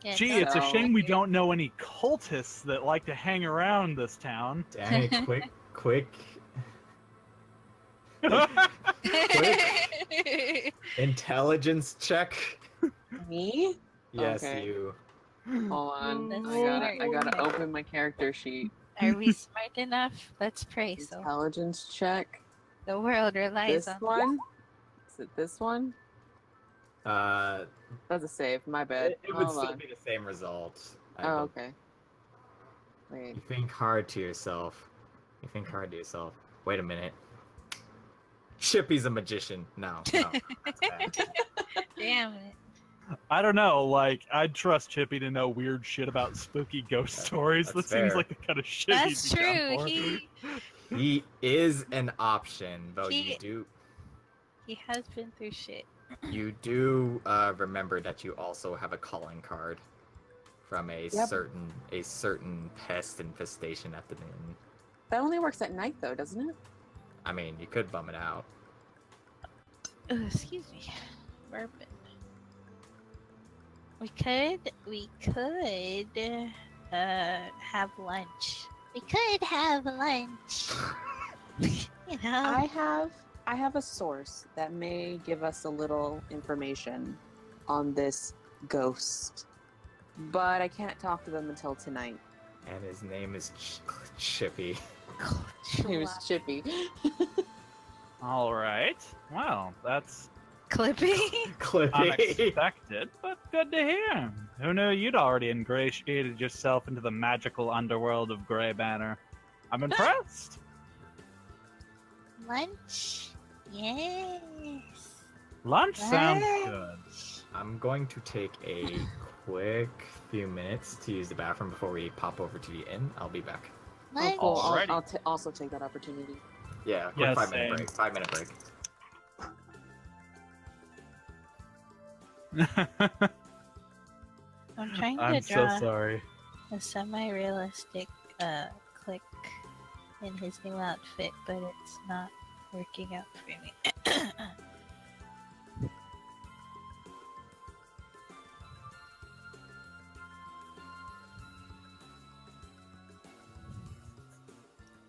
Yeah, Gee, it's a So- shame we don't know any cultists that like to hang around this town. Dang it, quick intelligence check. Me? Yes, Okay. you. Hold on. That's I gotta very open my character sheet. Are we smart enough? Let's pray. So Intelligence check. the world relies This on. one? Is it this one? Uh, That's a save. My bad. it would Hold still on. be the same result. I Oh, bel- okay. Wait. You think hard to yourself. You think hard to yourself. Wait a minute. Chippy's a magician. No, that's bad. Damn it. I don't know, like, I'd trust Chippy to know weird shit about spooky ghost stories. That that's seems fair. like the kind of shit That's he'd be down true. for. He is an option, though He- He has been through shit. you do remember that you also have a calling card from a Yep. certain pest infestation at the inn. That only works at night, though, doesn't it? I mean, you could bum it out. Excuse me. Bourbon. We could have lunch. We could have lunch. You know. I have a source that may give us a little information on this ghost, but I can't talk to them until tonight. And his name is Chippy. His name is Chippy. All right. Well, that's Clippy. Clippy. unexpected, but good to hear. Who knew you'd already ingratiated yourself into the magical underworld of Grey Banner? I'm impressed. Lunch. Yes. Lunch sounds Lunch. good. I'm going to take a quick few minutes to use the bathroom before we pop over to the inn. I'll be back. Lunch. Oh, Alrighty. I'll also take that opportunity. Yeah, quick Yeah, 5 minute same. break. 5 minute break. I'm trying to I'm so draw sorry. a semi-realistic click in his new outfit, but it's not working out for me.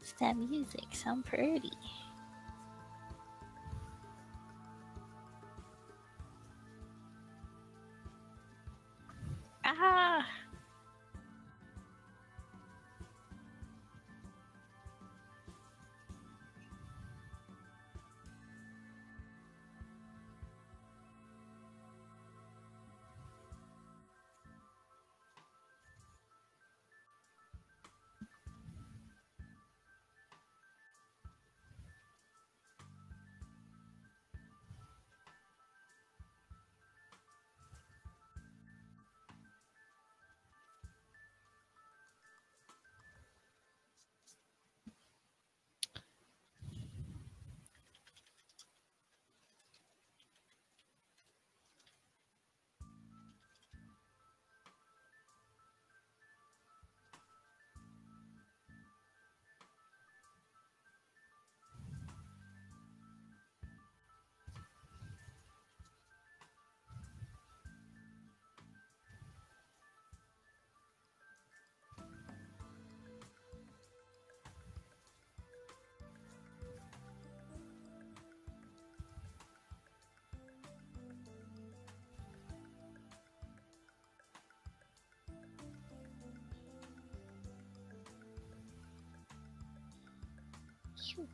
It's that music sound pretty. Ah! Phew.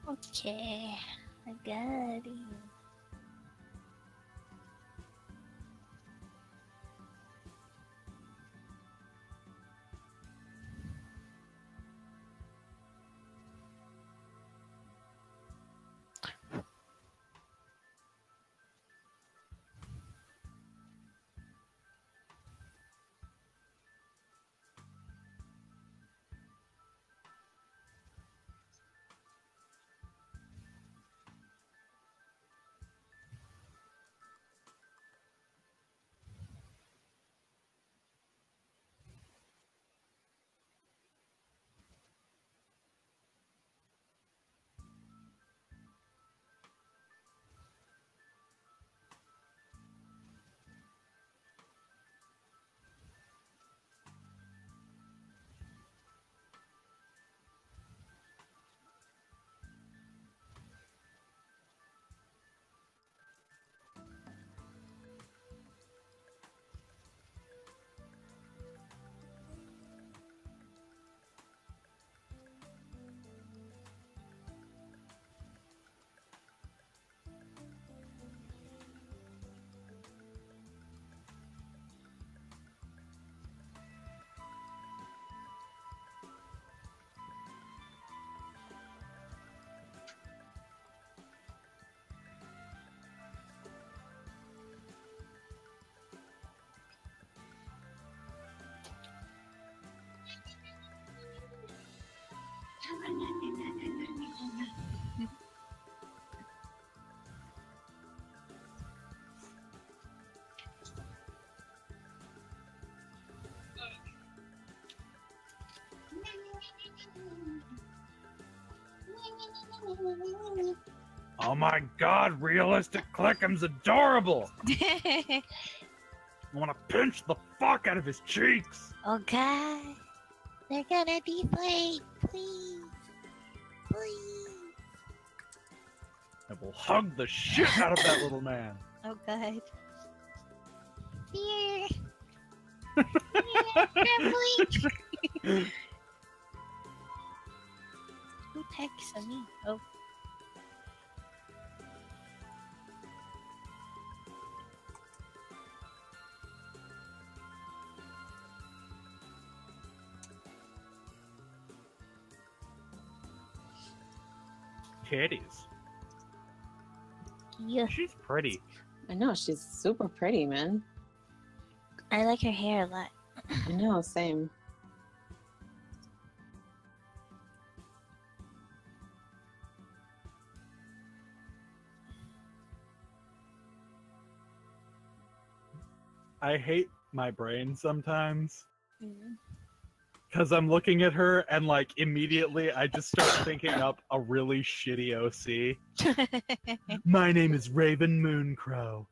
Okay, I got it. Oh my god, realistic Clickham's adorable! I want to pinch the fuck out of his cheeks! Oh god, they're gonna deflate. Please, please. I will hug the shit out of that little man. Oh god. Here. Here, trembling. Who texted me? Oh. Titties. Yeah. She's pretty. I know, she's super pretty, man. I like her hair a lot. I know, same. I hate my brain sometimes Mm. because I'm looking at her and like immediately I just start thinking up a really shitty OC. My name is Raven Mooncrow.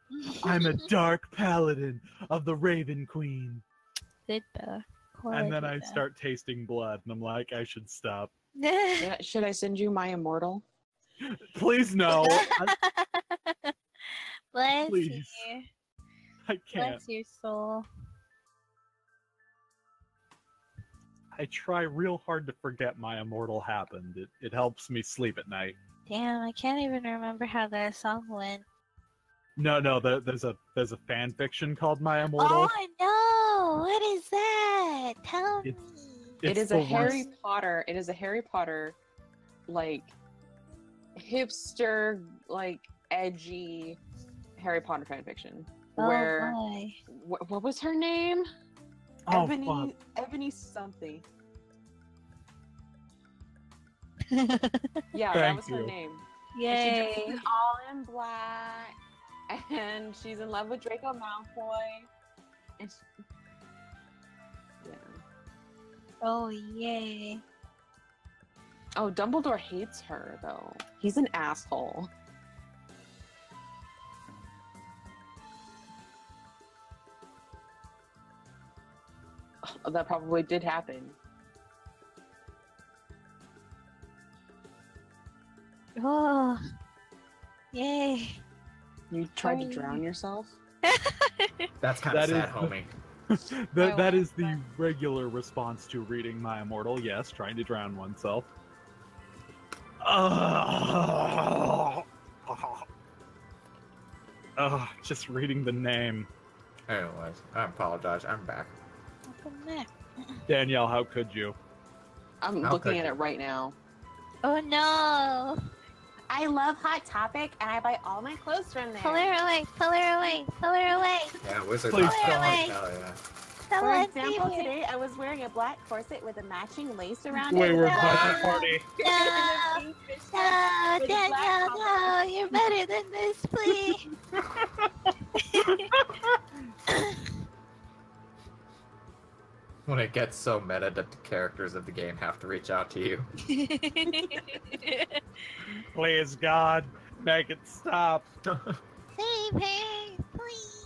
I'm a dark paladin of the Raven Queen. Good though. And then I start tasting blood and I'm like, I should stop. Yeah, should I send you my immortal? Please no. Bless Please. you. I can't. Bless your soul. I try real hard to forget my immortal happened. It helps me sleep at night. Damn, I can't even remember how that song went. No, there's a fan fiction called My Immortal. Oh no! What is that? Tell me. It is the a Harry worst. Potter. It is a Harry Potter, like hipster, like edgy Harry Potter fan fiction. Oh Where boy. what was her name? Oh, Ebony something. Yeah, that Thank was her you. name. And she Yay. dresses all in black, and she's in love with Draco Malfoy. And yeah. Oh yay. Oh, Dumbledore hates her though. He's an asshole. Oh, that probably did happen. Oh. Yay. You tried to drown yourself? That's kind of That sad, is- homie. That is the regular response to reading My Immortal. Yes, trying to drown oneself. Just reading the name. Anyways, I apologize. I'm back. Welcome back. Danielle, how could you? I'm How looking could at you? it right now. Oh no! I love Hot Topic, and I buy all my clothes from there. Pull her away! Pull her away! Pull her away! Yeah, Wizard. Please Hot don't. Topic, hell yeah. For Someone example, save her. today I was wearing a black corset with a matching lace around Wait, it. we're with a about black- to party. No! Pink fishnet No, with a black Danielle, collar. no! You're better than this, please! When it gets so meta that the characters of the game have to reach out to you. Please, God, make it stop. Save her, please!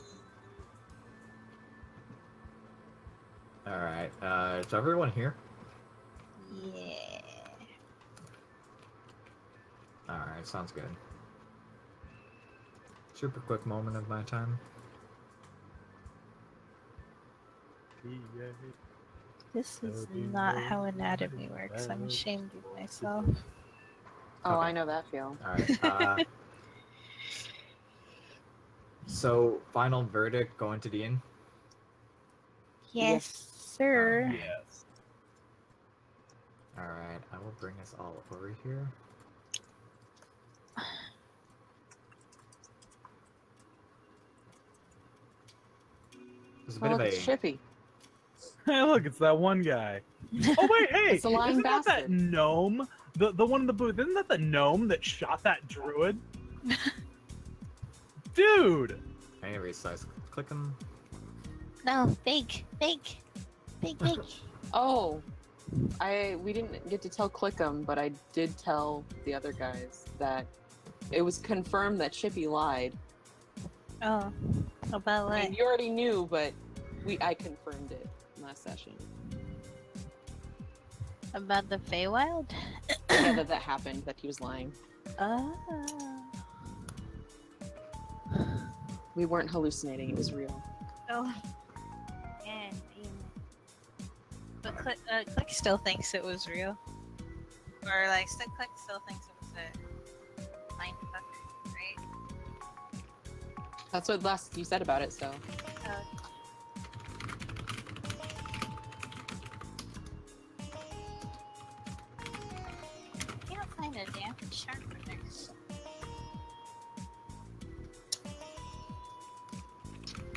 Alright, is everyone here? Yeah. Alright, sounds good. Super quick moment of my time. This is not how anatomy works. I'm ashamed of myself. Oh, Okay. I know that feel. Alright, so, final verdict going to Dean? Yes, sir. Yes. Alright, I will bring us all over here. There's a bit Oh, of look, a... it's Chippy. Hey, look, it's that one guy. Oh wait, hey, It's a lying isn't that bastard. gnome? The one in the booth. Isn't that the gnome that shot that druid? Dude. I need to resize. Click them. No, big. Oh, we didn't get to tell Clickham, but I did tell the other guys that it was confirmed that Chippy lied. Oh, about I what? mean, you already knew, but I confirmed it last session. About the Feywild? Yeah, that happened, that he was lying. Oh. We weren't hallucinating, it was real. Oh. Man, damn. But Click still thinks it was real. Or, like, Click still thinks it was a mindfuck, right? That's what last you said about it, so. Can't find a damn sharpener.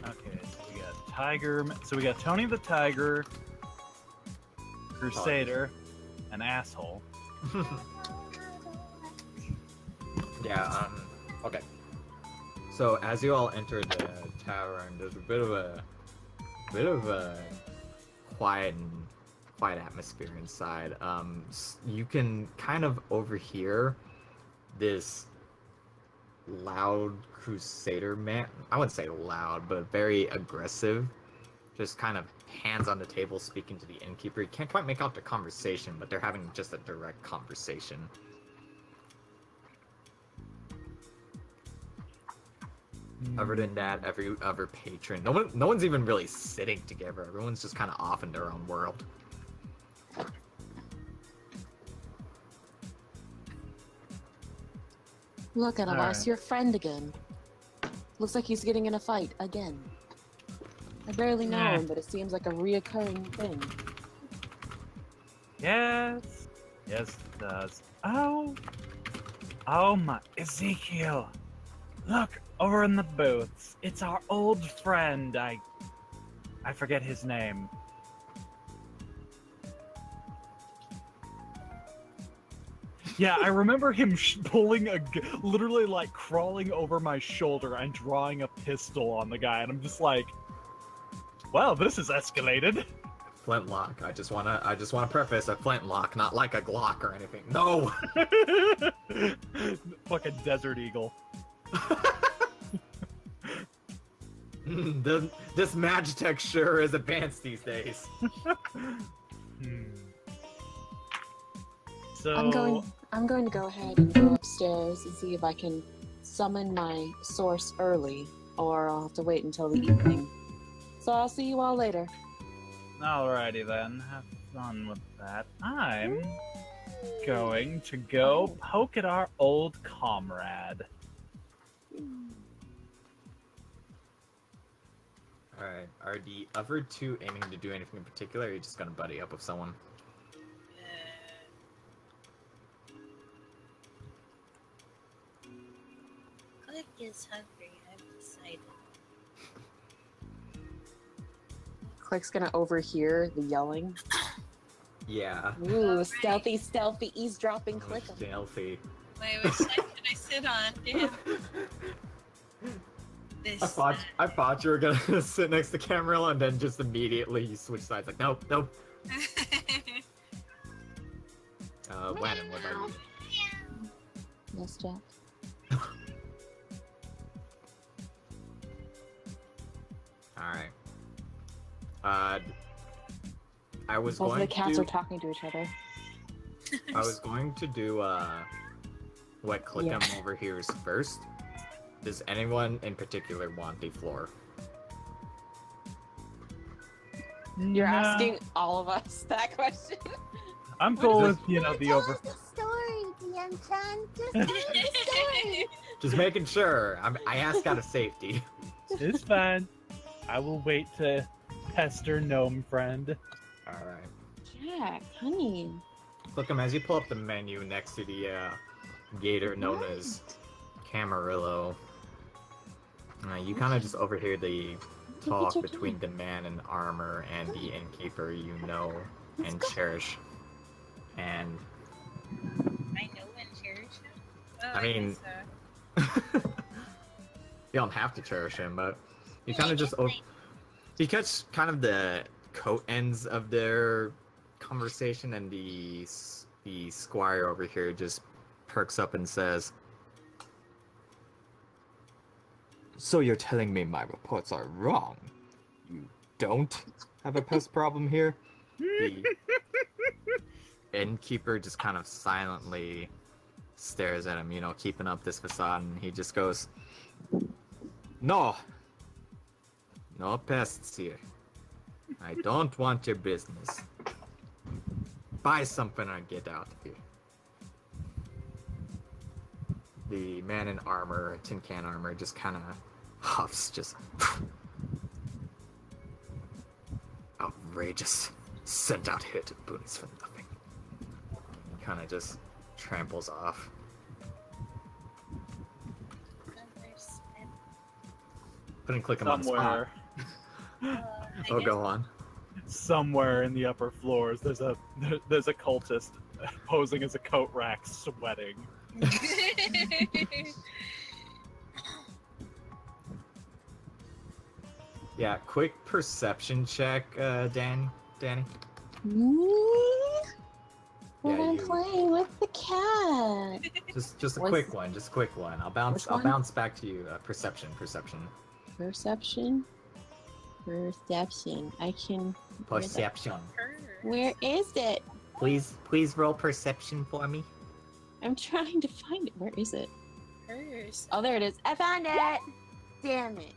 Okay, so we got Tiger. So we got Tony the Tiger, Crusader, an asshole. Yeah, okay. So as you all enter the tavern, there's a bit of a quiet atmosphere inside. You can kind of overhear this loud Crusader man. I wouldn't say loud, but very aggressive. Just kind of hands on the table speaking to the innkeeper. You can't quite make out the conversation, but they're having just a direct conversation. Other than that, every other patron, no one's even really sitting together. Everyone's just kind of off in their own world. Look at All us, right. your friend again. Looks like he's getting in a fight again. I barely know Nah. him, but it seems like a reoccurring thing. Yes. Yes, it does. Oh. Oh my. Ezekiel. Look, over in the booths. It's our old friend. I forget his name. Yeah, I remember him pulling literally like crawling over my shoulder and drawing a pistol on the guy, and I'm just like, well, this is escalated. Flintlock. I just wanna preface a flintlock, not like a Glock or anything. No. Fucking Desert Eagle. This Magitech sure is advanced these days. So I'm going to go ahead and go upstairs and see if I can summon my source early, or I'll have to wait until the evening. So I'll see you all later. alrighty then, have fun with that. I'm going to go poke at our old comrade. Alright, are the other two aiming to do anything in particular, or are you just gonna buddy up with someone? Click is hungry, I've decided. Click's gonna overhear the yelling. Yeah. Ooh, Alright. stealthy eavesdropping Click. Stealthy. Wait, which side should I sit on? Damn. This I thought you were gonna sit next to Camarilla and then just immediately you switch sides. Like, nope. Wenham, what about you? Yes, Jack. Alright. I was Both of going the cats to are talking to each other. I was going to do what Clickham Yeah. over here is first. Does anyone in particular want the floor? You're No. asking all of us that question. I'm cool with, the over. the story, DM-chan. Just tell us the story. Just making sure. I asked out of safety. It's fine. I will wait to pester gnome friend. Alright. Jack, honey. Clickham, as you pull up the menu next to the gator known as Camarillo, you kind of just overhear the talk between the man in armor and the innkeeper you know and cherish. And I know and cherish him. Oh, I mean, guess, you don't have to cherish him, but you kind of just you catch kind of the coat ends of their conversation, and the squire over here just perks up and says, "So you're telling me my reports are wrong? You don't have a pest problem here?" The innkeeper just kind of silently stares at him, keeping up this facade, and he just goes, "No pests here. I don't want your business. Buy something or get out of here." The man in armor, tin can armor, just kind of huffs, just outrageous. Sent out here to boonies for nothing. Kind of just tramples off. Couldn't click him on the spot. Somewhere, Oh, go on. somewhere in the upper floors, there's a cultist posing as a coat rack, sweating. Yeah, quick perception check, Danny. Me? When Yeah, I'm you. playing with the cat. Just a What's- quick one, just a quick one. I'll Which I'll one? bounce back to you. Perception. Perception. I can. Perception. Where is it? Please roll perception for me. I'm trying to find it. Where is it? Hers. Oh, there it is. I found it. damn it.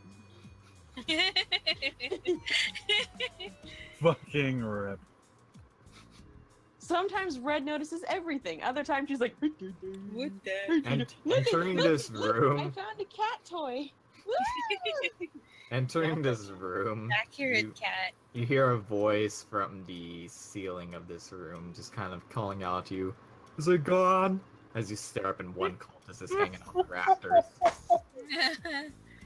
Fucking rip. Sometimes Red notices everything. Other times she's like, What the? Entering this I room, found a cat toy. entering this room, Accurate you, cat. you hear a voice from the ceiling of this room, just kind of calling out to you. Is it gone? As you stare up, and one cultist is hanging on the rafters.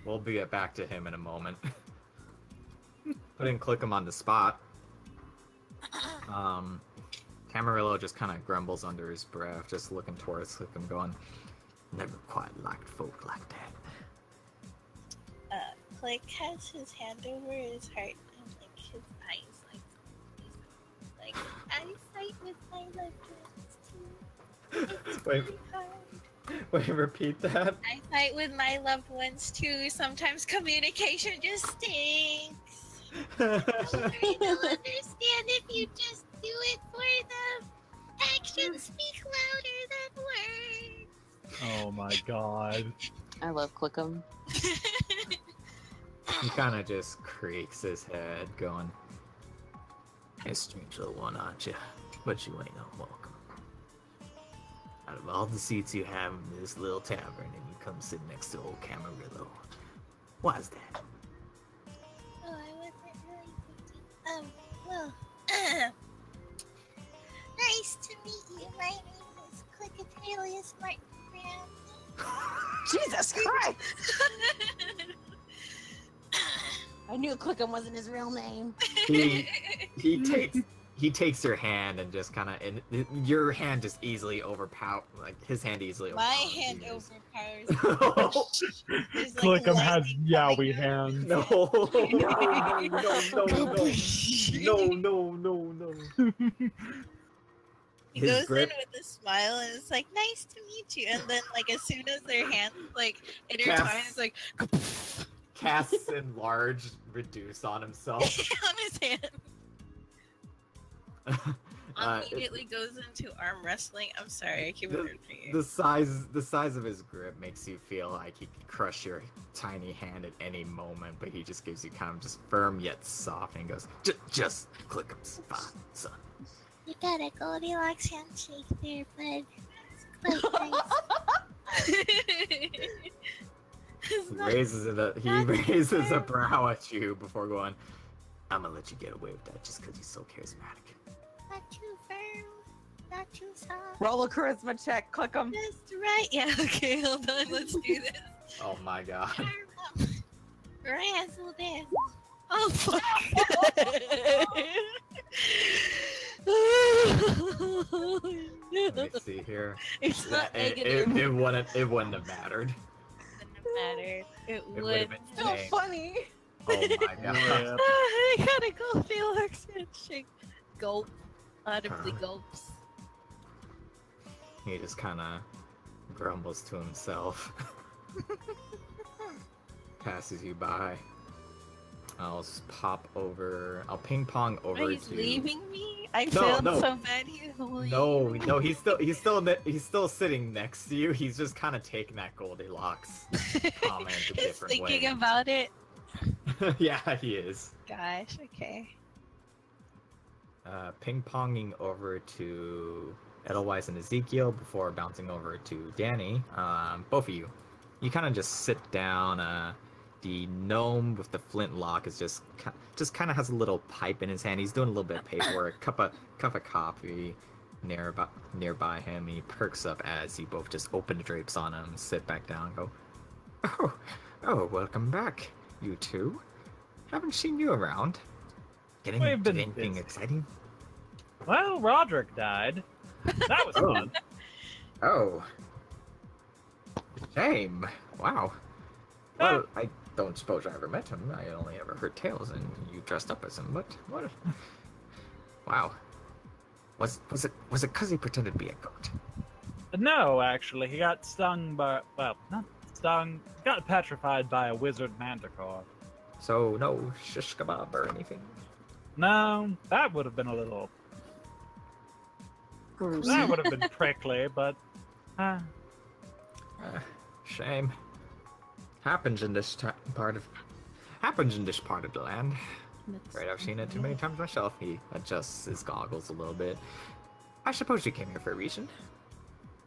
We'll get back to him in a moment. Couldn't click him on the spot. Camarillo just kind of grumbles under his breath, just looking towards him, going, "Never quite liked folk like that." Click has his hand over his heart and like his eyes like eyesight with my loved ones too. It's Wait. really hard. Wait, repeat that? I fight with my loved ones too. Sometimes communication just stinks. I don't understand if you just do it for them. Actions speak louder than words. Oh my god. I love Clickum. He kind of just creaks his head, going, "A strange little one, aren't you? But you ain't unwelcome. Out of all the seats you have in this little tavern, and you come sit next to old Camarillo. Why's that?" Oh, I wasn't really thinking. Well, nice to meet you. My name is Clickatalius Martin Graham. Jesus Christ! I knew Clickum wasn't his real name. He takes your hand and just kind of, and your hand just easily overpower, like his hand easily My overpowers hand yours. overpowers. There's, like, Clickum has lightning yowie coming out. hands. No, no. He His goes grip- in with a smile and it's like, nice to meet you. And then, like, as soon as their hands, like, Yes. intertwine, it's like, Casts enlarged reduce on himself. on his hand. Immediately goes into arm wrestling. I'm sorry, I keep interrupting you. The size of his grip makes you feel like he could crush your tiny hand at any moment, but he just gives you kind of just firm yet soft, and goes, just click him, spot, son." You got a Goldilocks handshake there, bud. It's quite nice. He raises a brow at you before going, "I'm gonna let you get away with that just because he's so charismatic." Not too firm, not too soft. Roll a charisma check, Clickum. Just right. Yeah, okay, hold on, let's do this. Oh my god. Razzle dazzle. Oh, fuck. Let me see here. It's not It negative. wouldn't have mattered. Wouldn't have mattered. It It would would. have been So insane. funny. Oh my god. Yeah. I gotta go Goldilocks handshake. Gulp. Audibly Huh. gulps. He just kind of grumbles to himself. Passes you by. I'll ping pong over Oh, he's to. leaving me? I No, feel no. so bad he's leaving. No, he's still sitting next to you. He's just kind of taking that Goldilocks comment a He's different thinking way. about it. Yeah, he is. Gosh, okay. Ping ponging over to Edelweiss and Ezekiel before bouncing over to Danny. Both of you. You kind of just sit down. The gnome with the flintlock is just kind of has a little pipe in his hand. He's doing a little bit of paperwork. cup of coffee nearby him. He perks up as you both just open the drapes on him, sit back down, and go, "Oh, welcome back, you two. Haven't seen you around. We've Getting been anything busy. exciting?" Well, Roderick died. That was Oh. fun. Oh, shame. Wow. Well, I don't suppose I ever met him. I only ever heard tales, and you dressed up as him. But what? Wow. Was it because he pretended to be a goat? No, actually, he got stung by, well, not stung, got petrified by a wizard manticore. So no shish kebab or anything. No, that would have been a little, Gruesome. that would have been prickly, but, Shame. Happens in this part of the land. Right, I've seen it too many times myself. He adjusts his goggles a little bit. I suppose you came here for a reason.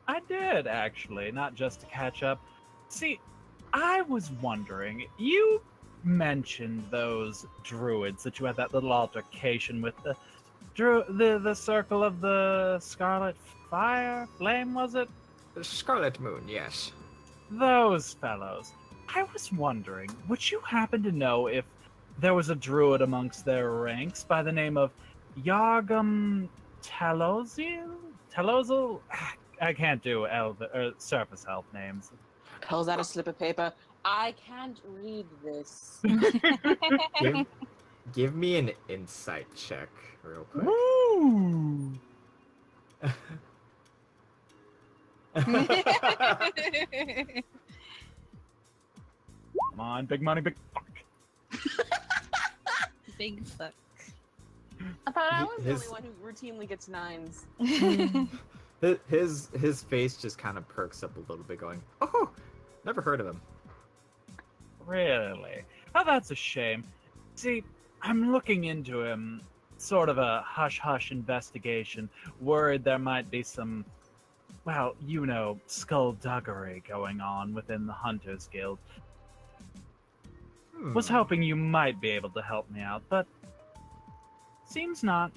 I did, actually, not just to catch up. See, I was wondering, you mentioned those druids that you had that little altercation with the circle of the Scarlet Flame, was it? The Scarlet Moon, yes. Those fellows. I was wondering, would you happen to know if there was a druid amongst their ranks by the name of Yargum Telozil? I can't do surface elf names. Pulls out a slip of paper. I can't read this. Give me an insight check, real quick. Woo! Come on, big money, big fuck. Big fuck. I thought I was the His- only one who routinely gets 9s. His face just kind of perks up a little bit, going, "Oh, never heard of him." Really? Oh, that's a shame. See, I'm looking into him, sort of a hush-hush investigation, worried there might be some, well, you know, skullduggery going on within the Hunters Guild. Was hoping you might be able to help me out, but seems not.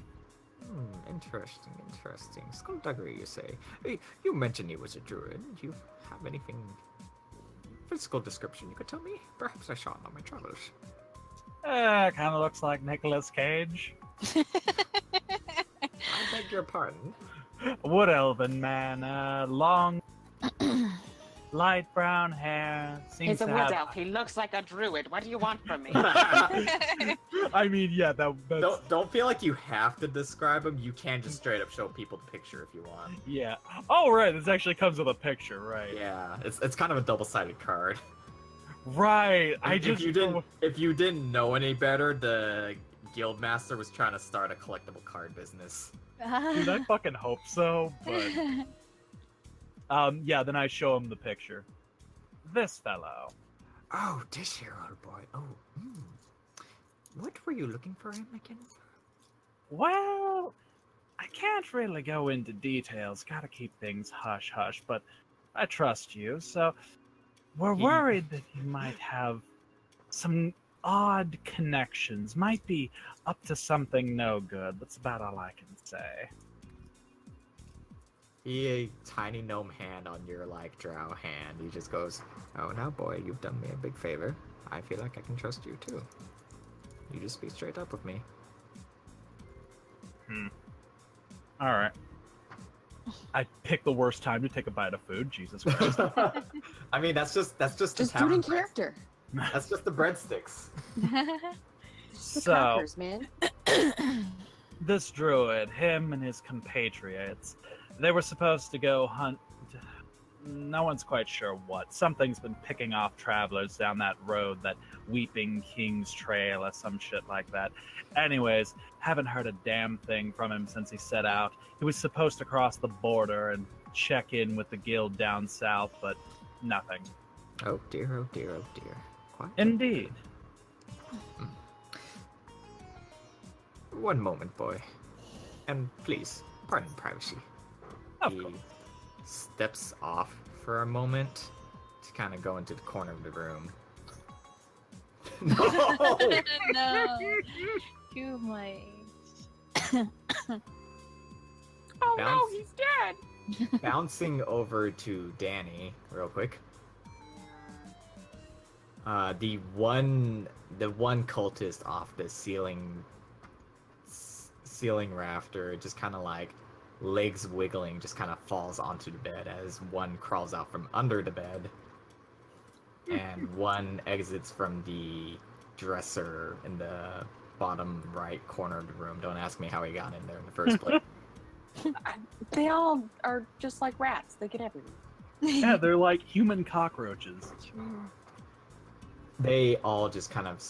Interesting. Skullduggery, you say? Hey, you mentioned he was a druid. Do you have anything physical description you could tell me? Perhaps I saw it on my travels. Kind of looks like Nicolas Cage. I beg your pardon. Wood elven man, long, light brown hair. Seems He's a to wood have... elf. He looks like a druid. What do you want from me? I mean, yeah, that's... Don't feel like you have to describe him. You can just straight up show people the picture if you want. Yeah. Oh, right. This actually comes with a picture, right? Yeah, it's kind of a double-sided card. Right. If you didn't know any better, the guildmaster was trying to start a collectible card business. Dude, I fucking hope so, but... yeah, then I show him the picture. This fellow. Oh, this here old boy. Oh, what were you looking for him again? Well, I can't really go into details. Gotta keep things hush-hush, but I trust you, so... We're worried that he might have some odd connections. Might be up to something no good. That's about all I can say. A tiny gnome hand on your, like, drow hand. He just goes, "Oh, now, boy, you've done me a big favor. I feel like I can trust you, too. You just be straight up with me." Alright. I picked the worst time to take a bite of food. Jesus Christ. I mean, that's just Just the food tavern in bread- character. That's just the breadsticks. The So, crackers, man. this druid, him and his compatriots, they were supposed to go hunt. No one's quite sure what. Something's been picking off travelers down that road, that Weeping King's Trail or some shit like that. Anyways, haven't heard a damn thing from him since he set out. He was supposed to cross the border and check in with the guild down south, but nothing. Oh dear, oh dear, oh dear. Quiet. Indeed. One moment, boy. And please, pardon privacy. Of He course. steps off for a moment to kind of go into the corner of the room. No! No. Too much. Oh no, Bounce. he's dead. Bouncing over to Danny real quick. The one cultist off the ceiling rafter, just kind of like legs wiggling, just kind of falls onto the bed as one crawls out from under the bed, and one exits from the dresser in the bottom right corner of the room. Don't ask me how he got in there in the first place. They all are just like rats. They get everywhere. Yeah, they're like human cockroaches. They all just kind of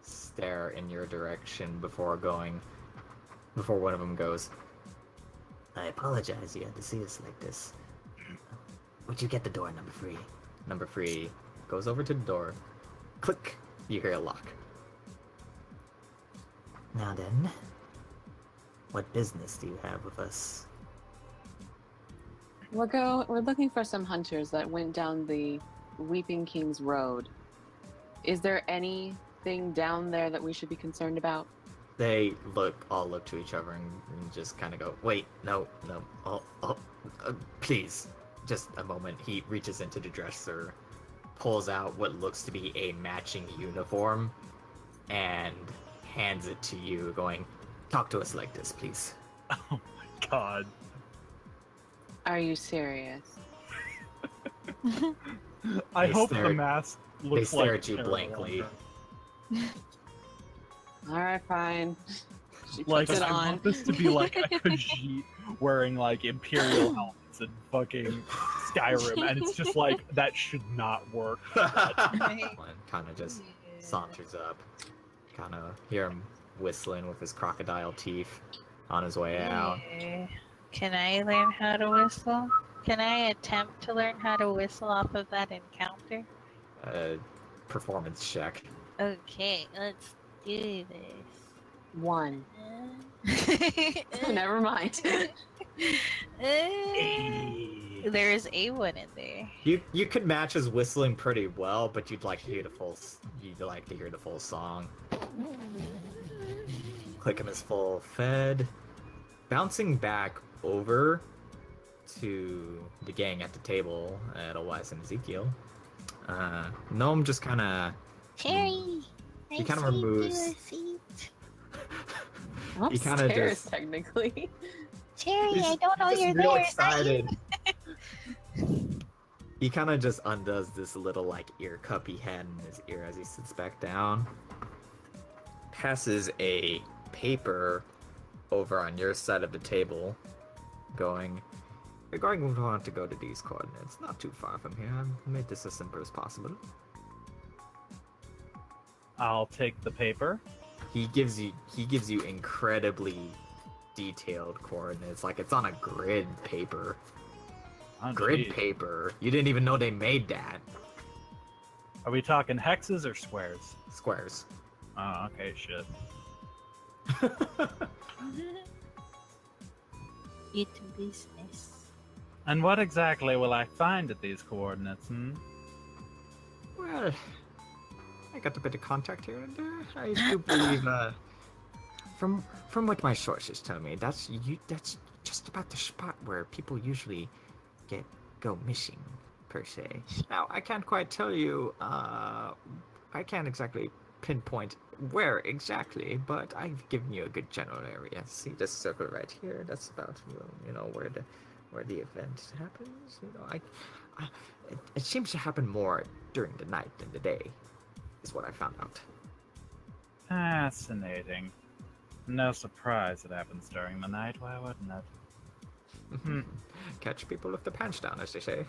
stare in your direction before one of them goes, I apologize you had to see us like this. Would you get the door number 3? Number 3 goes over to the door. Click. You hear a lock. Now then, what business do you have with us? We're looking for some hunters that went down the Weeping King's Road. Is there anything down there that we should be concerned about? They all look to each other and just kind of go, wait, no, please, just a moment. He reaches into the dresser, pulls out what looks to be a matching uniform, and hands it to you, going, talk to us like this, please. Oh my god. Are you serious? I They hope stare- the mask looks They stare like at you Terra blankly. Wanda. All right, fine. She Like, puts it I on. want this to be like a Khajiit wearing like Imperial helmets and fucking Skyrim, and it's just like, that should not work. Kind of just saunters up. Kind of hear him whistling with his crocodile teeth on his way out. Can I learn how to whistle? Can I attempt to learn how to whistle off of that encounter? Performance check. Okay, let's do this. 1. Never mind. There's a one in there. You could match his whistling pretty well, but you'd like to hear the full song. Click him as full fed. Bouncing back over to the gang at the table, Edelweiss and Ezekiel. Gnome just kind of... Cherry! He kind of removes... I'm He kinda upstairs, just- technically. Cherry, He's I don't know just you're real there. Is that you? excited. He kind of just undoes this little like ear cup he had in his ear as he sits back down. Passes a paper over on your side of the table, going, "You're going to want to go to these coordinates. Not too far from here. I've made this as simple as possible." I'll take the paper. He gives you incredibly detailed coordinates, like it's on a grid paper. Oh, Grid geez. paper. You didn't even know they made that. Are we talking hexes or squares? Squares. Oh, okay, shit. It's business. And what exactly will I find at these coordinates, Well, I got a bit of contact here and there. I do believe, from what my sources tell me, that's just about the spot where people usually go missing, per se. Now, I can't quite tell you, I can't exactly pinpoint where exactly, but I've given you a good general area. See this circle right here? That's about, where the event happens. It seems to happen more during the night than the day, is what I found out. Fascinating. No surprise it happens during the night, why wouldn't it? Catch people with the pants down, as they say.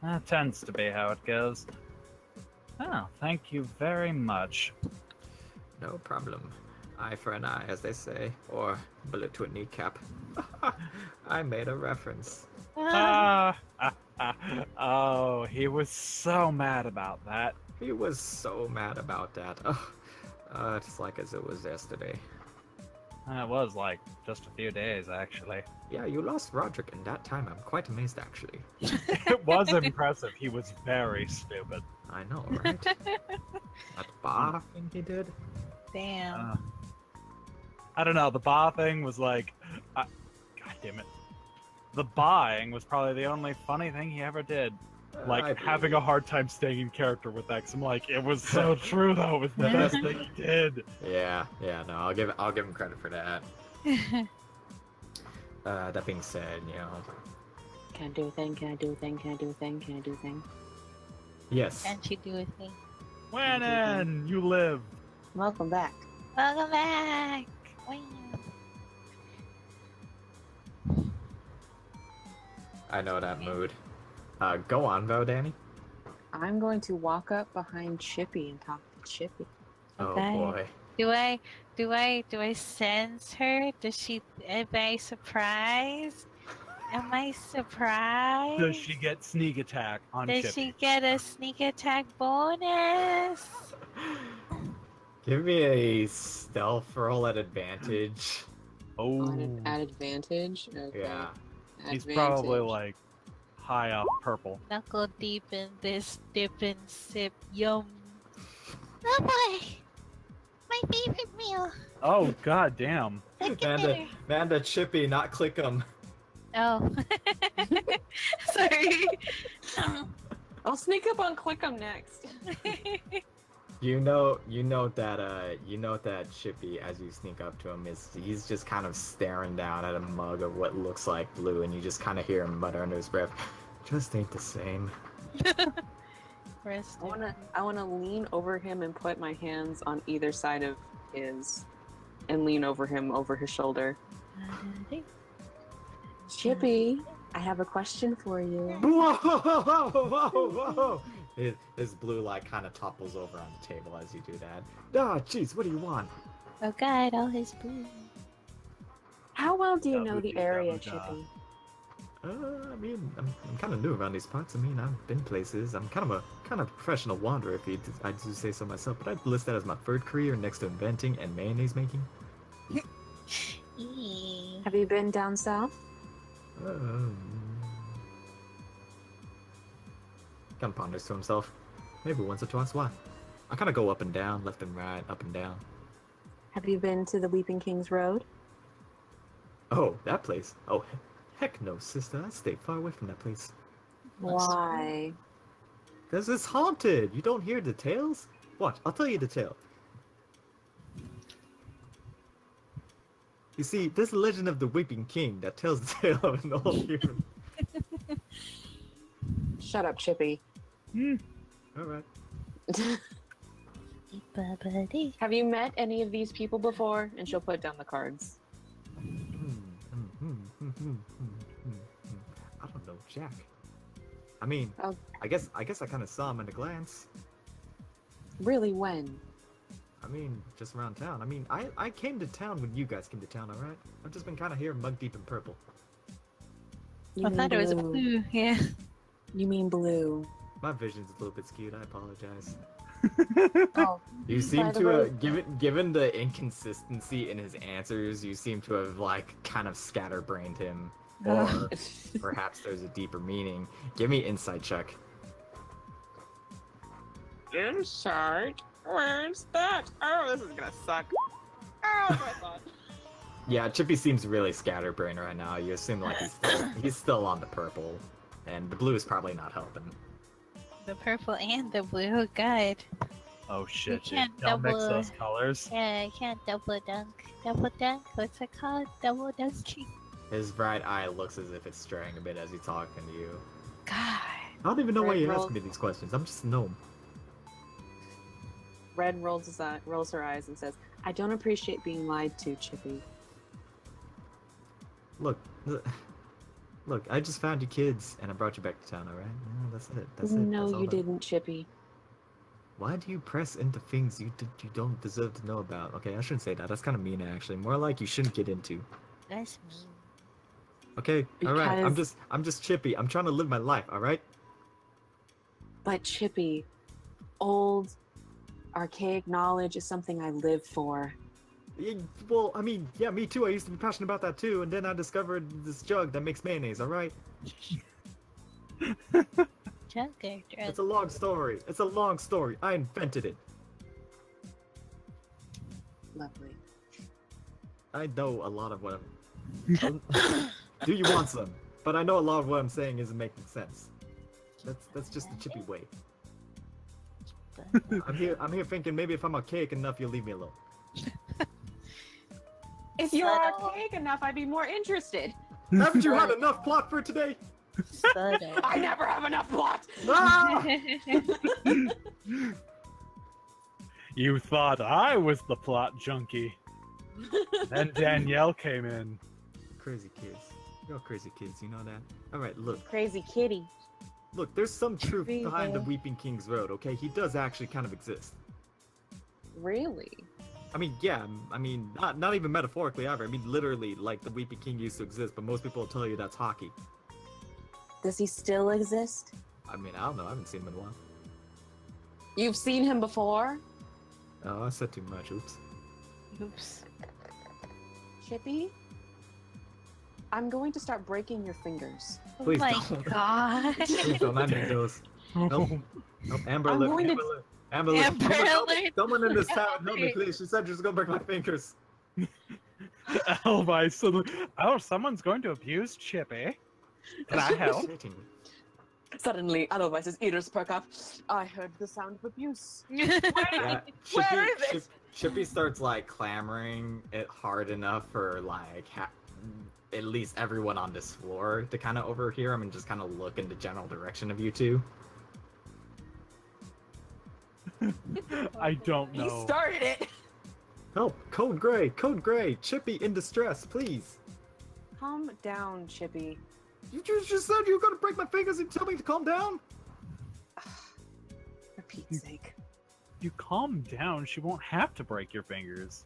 That tends to be how it goes. Oh, thank you very much. No problem. Eye for an eye, as they say, or bullet to a kneecap. I made a reference. Oh, he was so mad about that. He was so mad about that. It's like as it was yesterday. It was like just a few days, actually. Yeah, you lost Roderick in that time. I'm quite amazed, actually. It was impressive. He was very stupid. I know, right? That bar thing he did? Damn. I don't know. The bar thing was like, God damn it. The buying was probably the only funny thing he ever did. Like having a hard time staying in character with that. 'Cause I'm like, it was so true though. It was the best thing he did. Yeah, no, I'll give him credit for that. That being said, Can I do a thing? Can I do a thing? Can I do a thing? Can I do a thing? yes. Can't you do a thing? When you live. Welcome back. Welcome back! Wow. I know that mood. Go on, though, Danny. I'm going to walk up behind Chippy and talk to Chippy. Okay. Oh boy. Do I sense her? Does she? Am I surprised? Am I surprised? Does she get sneak attack on Does Chippy? she get a sneak attack bonus? Give me a stealth roll at advantage. Oh, At advantage? Okay. Yeah. he's probably Advantage. like high off purple. Knuckle deep in this dip and sip. Yum. Oh boy! My favorite meal. Oh god damn. Second Manda, dinner. Manda, Chippy, not click him. Oh. Sorry. I'll sneak up on Clickum next. You know that Chippy, as you sneak up to him, he's just kind of staring down at a mug of what looks like blue, and you just kind of hear him mutter under his breath, "Just ain't the same." Rest I wanna lean over him and put my hands on either side of his, and lean over him over his shoulder. Chippy, I have a question for you. Whoa, whoa, whoa, whoa! His blue light kind of topples over on the table as you do that. Ah, jeez, what do you want? Oh god, all his blue. How well do you That know would the be area, dumb, duh. Chippy? I mean, I'm kind of new around these parts. I mean, I've been places. I'm kind of professional wanderer, if I do say so myself. But I'd list that as my third career next to inventing and mayonnaise making. Eee. Have you been down south? Kind of ponders to himself. Maybe once or twice. Why? I kind of go up and down, left and right, up and down. Have you been to the Weeping Kings Road? Oh, that place. Oh, heck no, sister. I stay far away from that place. Why? Because it's haunted. You don't hear the tales? What? I'll tell you the tale. You see, there's a legend of the Weeping King that tells the tale of an old human. Shut up, Chippy. Alright. Ba-ba-dee. Have you met any of these people before? And she'll put down the cards. I don't know, Jack. I mean, Oh. I guess I kind of saw him at a glance. Really, when? I mean, just around town. I mean, I came to town when you guys came to town, alright? I've just been kind of here mug deep in purple. You I mean thought it was blue, yeah. You mean blue. My vision's a little bit skewed, I apologize. Oh, You seem By the to way- have, given the inconsistency in his answers, you seem to have, like, kind of scatterbrained him. Or perhaps there's a deeper meaning. Give me insight check. Insight? Where's that? Oh, this is gonna suck. Oh, I thought. Yeah, Chippy seems really scatterbrained right now. You assume, like, he's still on the purple. And the blue is probably not helping. The purple and the blue, god. Oh shit, dude. can't Don't mix double- those colors. Yeah, I can't double dunk. Double dunk? What's it called? Double dunking? His right eye looks as if it's straying a bit as he's talking to you. God. I don't even know why Red you're roll. asking me these questions. I'm just a gnome. Red rolls her eyes and says, I don't appreciate being lied to, Chippy. Look, I just found you kids, and I brought you back to town, alright? Yeah, that's it. That's it. No, That's all you that- didn't, Chippy. Why do you press into things you don't deserve to know about? Okay, I shouldn't say that. That's kind of mean, actually. More like you shouldn't get into. That's mean. Okay, alright. Because- I'm just Chippy. I'm trying to live my life, alright? But Chippy, old, archaic knowledge is something I live for. Well, I mean, yeah, me too. I used to be passionate about that too, and then I discovered this jug that makes mayonnaise, alright? Jugger. It's a long story. It's a long story. I invented it. Lovely. I know a lot of what I'm... Do you want some? But I know a lot of what I'm saying isn't making sense. That's just the Chippy way. I'm here thinking maybe if I'm archaic enough, you'll leave me alone. If you're Subtle. archaic enough, I'd be more interested. Haven't you had enough plot for today? Subtle. I never have enough plot. Ah! You thought I was the plot junkie. Then Danielle came in. Crazy kids. You're all crazy kids, you know that? Alright, look. Crazy kitty. Look, there's some truth Crazy. behind the Weeping King's Road, okay? He does actually kind of exist. Really? I mean, yeah, I mean, not even metaphorically ever. I mean, literally, like, the Weeping King used to exist, but most people will tell you that's hockey. Does he still exist? I mean, I don't know. I haven't seen him in a while. You've seen him before? Oh, I said too much. Oops. Oops. Chippy? I'm going to start breaking your fingers. Please oh my don't. god. Please don't. I need those. Nope. Nope. Amber I'm Alert. going to- Amber Alert. Amber Alert. Amber Alert. Someone in this town, help me, please. She said she was gonna break my fingers. Elvi suddenly. Oh, someone's going to abuse Chippy. Can I help? Shitting. Suddenly, Alovis's ears perk up. I heard the sound of abuse. Yeah, Where is it? Chippy starts like clamoring it hard enough for like at least everyone on this floor to kind of overhear him and just kind of look in the general direction of you two. I don't know. He started it. Help! Code Gray! Chippy in distress, please! Calm down, Chippy. You just said you were gonna break my fingers and tell me to calm down? For Pete's sake. You calm down. She won't have to break your fingers.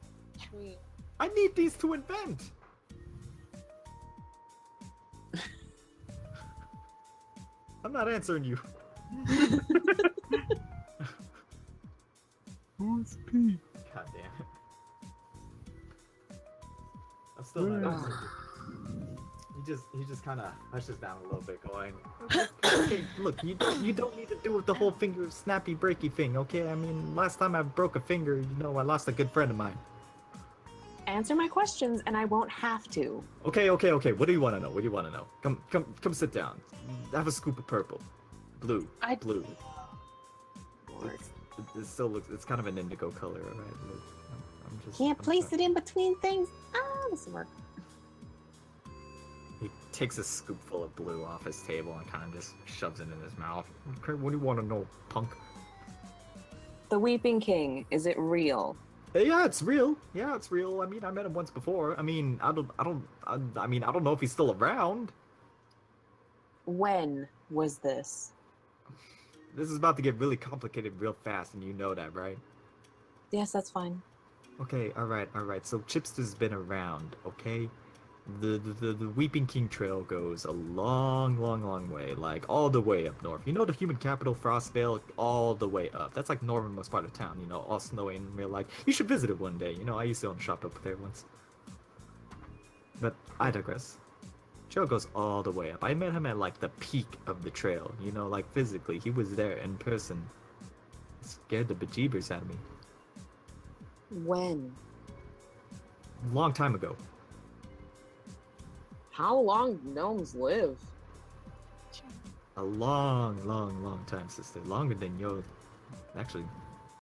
I need these to invent! I'm not answering you. Who's Pete? God damn it. I'm still not answering you. He just kind of hushes down a little bit, going, okay, look, you don't need to do with the whole finger snappy breaky thing, okay? I mean, last time I broke a finger, you know, I lost a good friend of mine. Answer my questions and I won't have to. Okay. What do you want to know? What do you want to know? Come sit down. Have a scoop of purple. Blue. Blue. Lord. It still looks, it's kind of an indigo color, right? Look, Can't place it in between things. Ah, this will work. He takes a scoopful of blue off his table and kind of just shoves it in his mouth. Okay, what do you want to know, punk? The Weeping King, is it real? Yeah, it's real. Yeah, it's real. I mean, I met him once before. I mean, I don't know if he's still around. When was this? This is about to get really complicated real fast, and you know that, right? Yes, that's fine. Okay, all right. So Chipster's been around, okay? The Weeping King Trail goes a long way, like all the way up north. You know the human capital, Frostvale, all the way up. That's like northernmost part of town, you know, all snowy and real like. You should visit it one day, you know, I used to own a shop up there once. But I digress. Trail goes all the way up. I met him at like the peak of the trail, you know, like physically. He was there in person. It scared the bejeebers out of me. When? Long time ago. How long do gnomes live? A long time, sister. Longer than your... Actually,